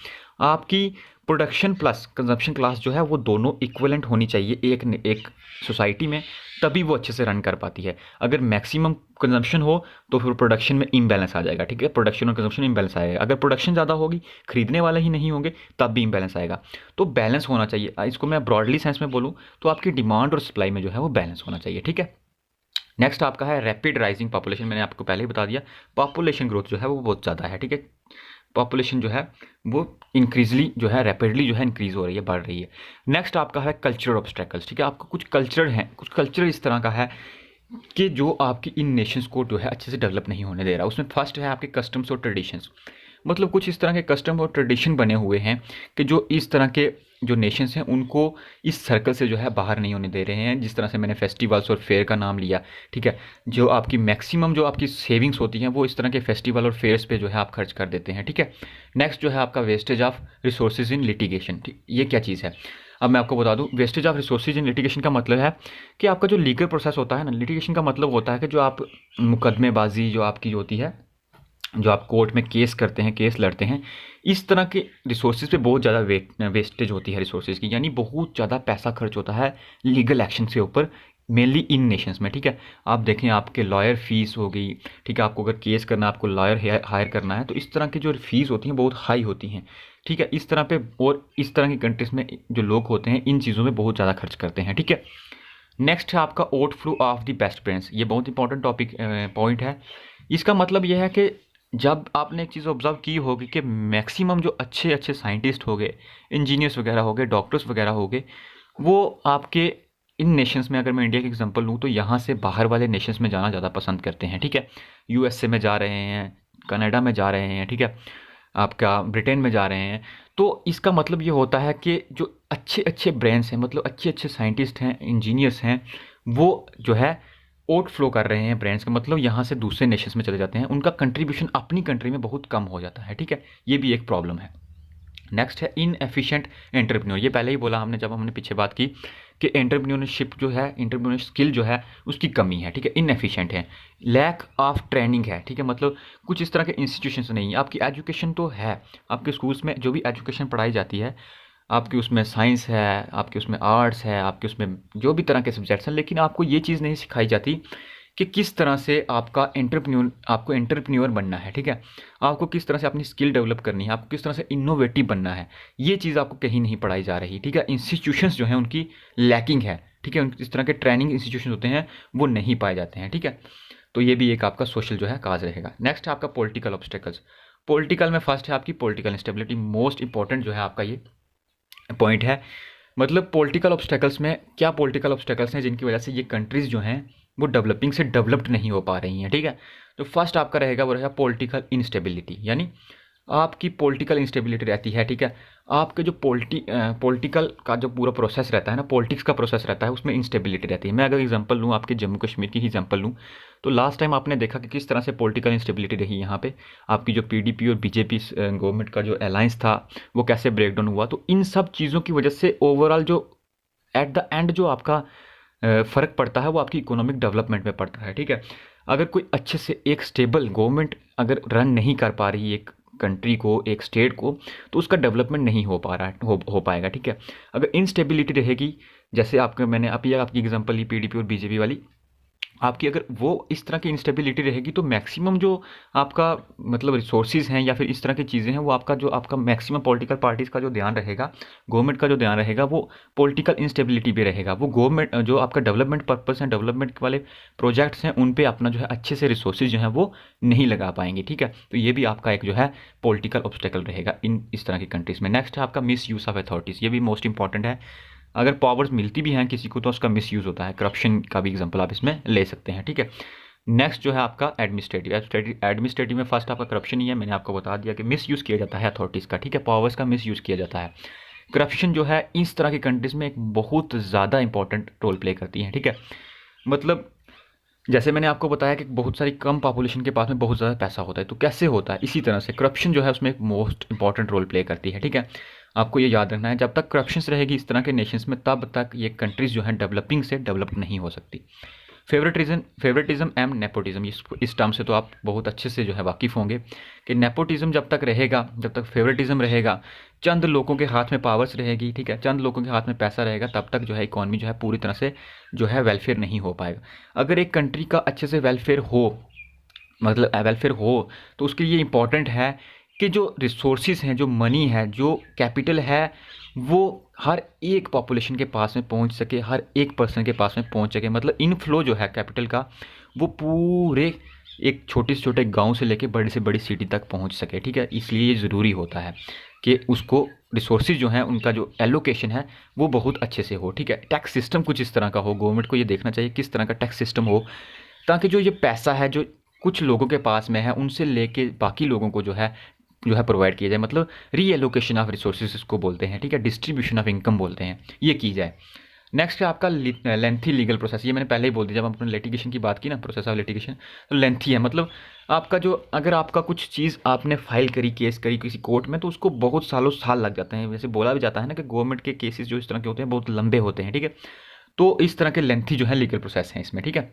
आपकी प्रोडक्शन प्लस कंजम्पशन क्लास जो है वो दोनों इक्वलेंट होनी चाहिए एक सोसाइटी में, तभी वो अच्छे से रन कर पाती है। अगर मैक्सिमम कंजम्पशन हो तो फिर प्रोडक्शन में इम्बैलेंस आ जाएगा, ठीक है, प्रोडक्शन और कंजम्पशन इम्बैलेंस आएगा। अगर प्रोडक्शन ज़्यादा होगी, खरीदने वाले ही नहीं होंगे, तब भी इम्बैलेंस आएगा। तो बैलेंस होना चाहिए, इसको मैं ब्रॉडली सेंस में बोलूँ तो आपकी डिमांड और सप्लाई में जो है वो बैलेंस होना चाहिए, ठीक है। नेक्स्ट आपका है रैपिड राइजिंग पॉपुलेशन। मैंने आपको पहले ही बता दिया, पॉपुलेशन ग्रोथ जो है वो बहुत ज़्यादा है, ठीक है, पॉपुलेशन जो है वो इंक्रीजली जो है रैपिडली जो है इंक्रीज हो रही है, बढ़ रही है। नेक्स्ट आपका है कल्चरल ऑब्स्टेकल्स, ठीक है, आपका कुछ कल्चर है, कुछ कल्चर इस तरह का है कि जो आपकी इन नेशंस को जो है अच्छे से डेवलप नहीं होने दे रहा। उसमें फर्स्ट है आपके कस्टम्स और ट्रेडिशंस, मतलब कुछ इस तरह के कस्टम और ट्रेडिशन बने हुए हैं कि जो इस तरह के जो नेशंस हैं उनको इस सर्कल से जो है बाहर नहीं होने दे रहे हैं। जिस तरह से मैंने फेस्टिवल्स और फेयर का नाम लिया, ठीक है, जो आपकी मैक्सिमम जो आपकी सेविंग्स होती हैं वो इस तरह के फेस्टिवल और फेयर्स पे जो है आप खर्च कर देते हैं, ठीक है। नेक्स्ट जो है आपका wastage of resources in litigation, ठीक, ये क्या चीज़ है अब मैं आपको बता दूं। Wastage of resources in litigation का मतलब है कि आपका जो लीगल प्रोसेस होता है ना, लिटिगेशन का मतलब होता है कि जो आप मुकदमेबाजी जो आपकी होती है, जो आप कोर्ट में केस करते हैं, केस लड़ते हैं, इस तरह के रिसोर्सेज पे बहुत ज़्यादा वेस्टेज होती है रिसोर्सेज की, यानी बहुत ज़्यादा पैसा खर्च होता है लीगल एक्शन के ऊपर, मेनली इन नेशंस में, ठीक है। आप देखें आपके लॉयर फीस हो गई, ठीक है, आपको अगर केस करना है, आपको लॉयर हायर करना है, तो इस तरह की जो फीस होती हैं बहुत हाई होती हैं, ठीक है। इस तरह पे और इस तरह की कंट्रीज़ में जो लोग होते हैं इन चीज़ों में बहुत ज़्यादा खर्च करते हैं, ठीक है। नेक्स्ट है आपका outflow of the best brains. ये बहुत इंपॉर्टेंट टॉपिक पॉइंट है। इसका मतलब यह है कि जब आपने एक चीज़ ऑब्जर्व की होगी कि मैक्सिमम जो अच्छे अच्छे साइंटिस्ट हो गए, इंजीनियर्स वगैरह हो गए, डॉक्टर्स वगैरह हो गए, वो आपके इन नेशंस में, अगर मैं इंडिया की एग्जांपल लूँ तो यहाँ से बाहर वाले नेशंस में जाना ज़्यादा पसंद करते हैं, ठीक है। यूएसए में जा रहे हैं, कनाडा में जा रहे हैं, ठीक है, आपका ब्रिटेन में जा रहे हैं। तो इसका मतलब ये होता है कि जो अच्छे अच्छे ब्रेन्स हैं, मतलब अच्छे अच्छे साइंटिस्ट हैं, इंजीनियर्स हैं, वो जो है आउटफ्लो कर रहे हैं ब्रेन्स का, मतलब यहाँ से दूसरे नेशंस में चले जाते हैं, उनका कंट्रीब्यूशन अपनी कंट्री में बहुत कम हो जाता है, ठीक है। ये भी एक प्रॉब्लम है। नेक्स्ट है इनएफिशिएंट एंटरप्रेन्योर। ये पहले ही बोला हमने जब हमने पीछे बात की कि एंटरप्रेन्योरशिप जो है, एंटरप्रेन्योर स्किल जो है उसकी कमी है, ठीक है, इनएफिशिएंट है। लैक ऑफ ट्रेनिंग है, ठीक है, मतलब कुछ इस तरह के इंस्टीट्यूशंस नहीं है। आपकी एजुकेशन तो है, आपके स्कूल्स में जो भी एजुकेशन पढ़ाई जाती है, आपकी उसमें साइंस है, आपके उसमें आर्ट्स है, आपके उसमें जो भी तरह के सब्जेक्ट्स हैं, लेकिन आपको ये चीज़ नहीं सिखाई जाती कि किस तरह से आपको एंटरप्रेन्योर बनना है, ठीक है। आपको किस तरह से अपनी स्किल डेवलप करनी है, आपको किस तरह से इनोवेटिव बनना है, ये चीज़ आपको कहीं नहीं पढ़ाई जा रही, ठीक है। इंस्टीट्यूशंस जो हैं उनकी लैकिंग है, ठीक है। इस तरह के ट्रेनिंग इंस्टीट्यूशन होते हैं वो नहीं पाए जाते हैं, ठीक है। तो ये भी एक आपका सोशल जो है काज रहेगा। नेक्स्ट है आपका पॉलिटिकल ऑब्स्टेकल्स। पॉलिटिकल में फर्स्ट है आपकी पॉलिटिकल इंस्टेबिलिटी, मोस्ट इंपॉर्टेंट जो है आपका ये पॉइंट है। मतलब पॉलिटिकल ऑब्स्टेकल्स में क्या पॉलिटिकल ऑब्स्टेकल्स हैं जिनकी वजह से ये कंट्रीज़ जो हैं वो डेवलपिंग से डेवलप्ड नहीं हो पा रही हैं, ठीक है। तो फर्स्ट आपका रहेगा वो रहेगा पॉलिटिकल इंस्टेबिलिटी, यानी आपकी पॉलिटिकल इंस्टेबिलिटी रहती है, ठीक है। आपके जो पॉलिटिकल का जो पूरा प्रोसेस रहता है ना, पॉलिटिक्स का प्रोसेस रहता है, उसमें इंस्टेबिलिटी रहती है। मैं अगर एग्जांपल लूँ आपके जम्मू कश्मीर की ही एग्जांपल लूँ, तो लास्ट टाइम आपने देखा कि किस तरह से पॉलिटिकल इंस्टेबिलिटी रही यहाँ पे। आपकी जो पीडीपी और बीजेपी गवर्नमेंट का जो अलायंस था वो कैसे ब्रेकडाउन हुआ। तो इन सब चीज़ों की वजह से ओवरऑल जो एट द एंड जो आपका फ़र्क पड़ता है वो आपकी इकोनॉमिक डेवलपमेंट में पड़ता है, ठीक है। अगर कोई अच्छे से एक स्टेबल गवर्नमेंट अगर रन नहीं कर पा रही एक कंट्री को, एक स्टेट को, तो उसका डेवलपमेंट नहीं हो पा रहा है, हो पाएगा, ठीक है। अगर इनस्टेबिलिटी रहेगी, जैसे मैंने अभी आपकी एग्जांपल ली पीडीपी और बीजेपी वाली, आपकी अगर वो इस तरह की इंस्टेबिलिटी रहेगी तो मैक्सिमम जो आपका मतलब रिसोर्सेज हैं या फिर इस तरह की चीज़ें हैं वो आपका मैक्सिमम पॉलिटिकल पार्टीज़ का जो ध्यान रहेगा, गवर्नमेंट का जो ध्यान रहेगा वो पॉलिटिकल इंस्टेबिलिटी पे रहेगा। वो गवर्नमेंट जो आपका डेवलपमेंट पर्पस हैं, डेवलपमेंट वाले प्रोजेक्ट्स हैं, उन पे अपना जो है अच्छे से रिसोर्सेज जो हैं वो नहीं लगा पाएंगे, ठीक है। तो ये भी आपका एक जो है पॉलिटिकल ऑब्स्टेकल रहेगा इस तरह की कंट्रीज़ में। नेक्स्ट है आपका मिस यूज़ ऑफ अथॉरिटीज़, ये भी मोस्ट इंपॉर्टेंट है। अगर पावर्स मिलती भी हैं किसी को तो उसका मिसयूज़ होता है, करप्शन का भी एग्जांपल आप इसमें ले सकते हैं, ठीक है। नेक्स्ट जो है आपका एडमिनिस्ट्रेटिव में फर्स्ट आपका करप्शन ही है। मैंने आपको बता दिया कि मिसयूज़ किया जाता है अथॉरिटीज़ का, ठीक है, पावर्स का मिसयूज़ किया जाता है। करप्शन जो है इस तरह की कंट्रीज़ में एक बहुत ज़्यादा इंपॉर्टेंट रोल प्ले करती है, ठीक है। मतलब जैसे मैंने आपको बताया कि बहुत सारी कम पॉपुलेशन के पास में बहुत ज़्यादा पैसा होता है, तो कैसे होता है, इसी तरह से करप्शन जो है उसमें एक मोस्ट इंपॉर्टेंट रोल प्ले करती है, ठीक है। आपको ये याद रखना है, जब तक करप्शन रहेगी इस तरह के नेशंस में तब तक ये कंट्रीज़ जो हैं डेवलपिंग से डेवलप नहीं हो सकती। फेवरेटिज्म एंड नेपोटिज्म, इस टर्म से तो आप बहुत अच्छे से जो है वाकिफ़ होंगे कि नेपोटिज्म जब तक रहेगा, जब तक फेवरेटिज्म रहेगा, चंद लोगों के हाथ में पावर्स रहेगी, ठीक है, चंद लोगों के हाथ में पैसा रहेगा, तब तक जो है इकॉनमी जो है पूरी तरह से जो है वेलफेयर नहीं हो पाएगा। अगर एक कंट्री का अच्छे से वेलफेयर हो, मतलब वेलफेयर हो, तो उसके लिए इम्पॉर्टेंट है कि जो रिसोर्सेज हैं, जो मनी है, जो कैपिटल है, वो हर एक पॉपुलेशन के पास में पहुंच सके, हर एक पर्सन के पास में पहुंच सके। मतलब इनफ्लो जो है कैपिटल का वो पूरे एक छोटे से छोटे गांव से लेके बड़ी से बड़ी सिटी तक पहुंच सके, ठीक है। इसलिए ये ज़रूरी होता है कि उसको रिसोर्सेज जो हैं उनका जो एलोकेशन है वो बहुत अच्छे से हो, ठीक है। टैक्स सिस्टम कुछ इस तरह का हो, गवर्नमेंट को ये देखना चाहिए किस तरह का टैक्स सिस्टम हो, ताकि जो ये पैसा है जो कुछ लोगों के पास में है उनसे लेके बाकी लोगों को जो है प्रोवाइड किया जाए। मतलब रीएलोकेशन ऑफ रिसोर्सेज इसको बोलते हैं, ठीक है, डिस्ट्रीब्यूशन ऑफ इनकम बोलते हैं, ये की जाए। नेक्स्ट है आपका लेंथी लीगल प्रोसेस, ये मैंने पहले ही बोल दिया जब अपने लिटिगेशन की बात की ना, प्रोसेस ऑफ लिटिगेशन, तो लेंथी है। मतलब आपका जो अगर आपका कुछ चीज़ आपने फाइल करी, केस करी किसी कोर्ट में, तो उसको बहुत साल लग जाते हैं। वैसे बोला भी जाता है ना कि गवर्नमेंट के केसेस जो इस तरह के होते हैं बहुत लंबे होते हैं, ठीक है। तो इस तरह के लेंथी जो है लीगल प्रोसेस हैं इसमें, ठीक है।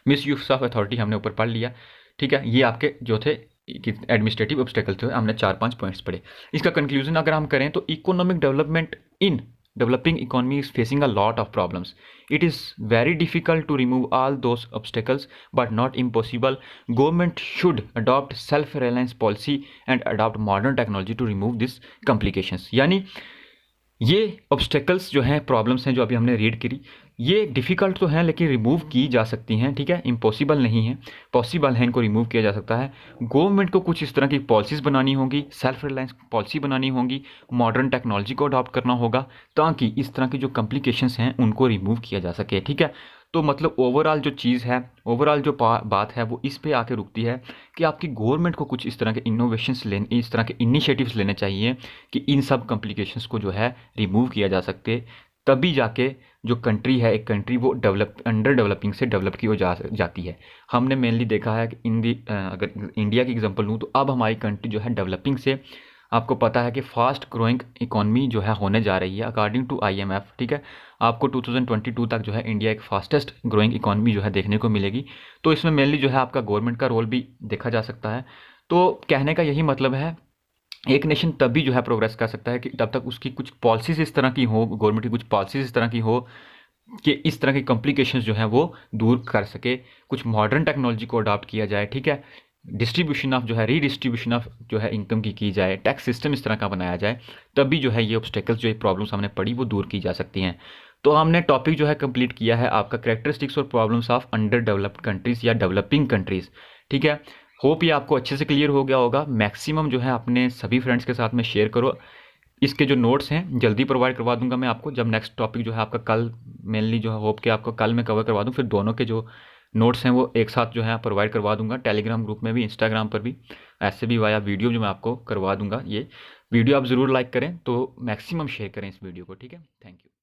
मिस यूज ऑफ अथॉरिटी हमने ऊपर पढ़ लिया, ठीक है। ये आपके जो थे एडमिनिस्ट्रेटिव ऑब्स्टेकल थे, हमने 4-5 पॉइंट्स पढ़े। इसका कंक्लूजन अगर हम करें तो economic development in developing economy is facing a lot of problems. It is very difficult to remove all those obstacles, but not impossible. Government should adopt self-reliance policy and adopt modern technology to remove these complications. यानी ये obstacles जो हैं, problems हैं जो अभी हमने read करी, ये डिफ़िकल्ट तो हैं लेकिन रिमूव की जा सकती हैं, ठीक है। इम्पॉसिबल नहीं है, पॉसिबल है, इनको रिमूव किया जा सकता है। गवर्नमेंट को कुछ इस तरह की पॉलिसीज़ बनानी होगी, सेल्फ रिलायंस पॉलिसी बनानी होगी, मॉडर्न टेक्नोलॉजी को अडॉप्ट करना होगा, ताकि इस तरह की जो कॉम्प्लिकेशंस हैं उनको रिमूव किया जा सके, ठीक है। तो मतलब ओवरऑल जो चीज़ है, ओवरऑल जो बात है वो इस पे आके रुकती है कि आपकी गवर्नमेंट को कुछ इस तरह के इनोवेशंस लेने, इस तरह के इनिशिएटिव्स लेने चाहिए कि इन सब कॉम्प्लिकेशंस को जो है रिमूव किया जा सकते, तभी जाके जो कंट्री है, एक कंट्री वो अंडर डेवलपिंग से डेवलप की हो जाती है। हमने मेनली देखा है कि अगर इंडिया की एग्जांपल लूँ तो अब हमारी कंट्री जो है डेवलपिंग से, आपको पता है कि फास्ट ग्रोइंग इकॉनमी जो है होने जा रही है अकॉर्डिंग टू IMF, ठीक है। आपको 2022 तक जो है इंडिया एक फास्टेस्ट ग्रोइंग इकॉनमी जो है देखने को मिलेगी। तो इसमें मेनली जो है आपका गवर्नमेंट का रोल भी देखा जा सकता है। तो कहने का यही मतलब है, एक नेशन तभी जो है प्रोग्रेस कर सकता है कि तब तक उसकी कुछ पॉलिसीज़ इस तरह की हो, गवर्नमेंट की कुछ पॉलिसीज़ इस तरह की हो कि इस तरह की कॉम्प्लिकेशंस जो हैं वो दूर कर सके, कुछ मॉडर्न टेक्नोलॉजी को अडॉप्ट किया जाए, ठीक है, डिस्ट्रीब्यूशन ऑफ जो है रीडिस्ट्रीब्यूशन ऑफ जो है इनकम की जाए, टैक्स सिस्टम इस तरह का बनाया जाए, तभी जो है ये ऑब्स्टेकल्स जो ये प्रॉब्लम्स हमने पढ़ी वो दूर की जा सकती हैं। तो हमने टॉपिक जो है कंप्लीट किया है आपका कैरेक्टरिस्टिक्स और problems of under developed countries या डेवलपिंग कंट्रीज़, ठीक है। होप ये आपको अच्छे से क्लियर हो गया होगा। मैक्सिमम जो है अपने सभी फ्रेंड्स के साथ में शेयर करो। इसके जो नोट्स हैं जल्दी प्रोवाइड करवा दूंगा मैं आपको, जब नेक्स्ट टॉपिक जो है आपका कल, मेनली जो है होप कि आपको कल मैं कवर करवा दूं, फिर दोनों के जो नोट्स हैं वो एक साथ जो है प्रोवाइड करवा दूंगा, टेलीग्राम ग्रुप में भी, इंस्टाग्राम पर भी, ऐसे भी वाया वीडियो जो मैं आपको करवा दूंगा। ये वीडियो आप ज़रूर लाइक करें, तो मैक्सिमम शेयर करें इस वीडियो को, ठीक है। Thank you.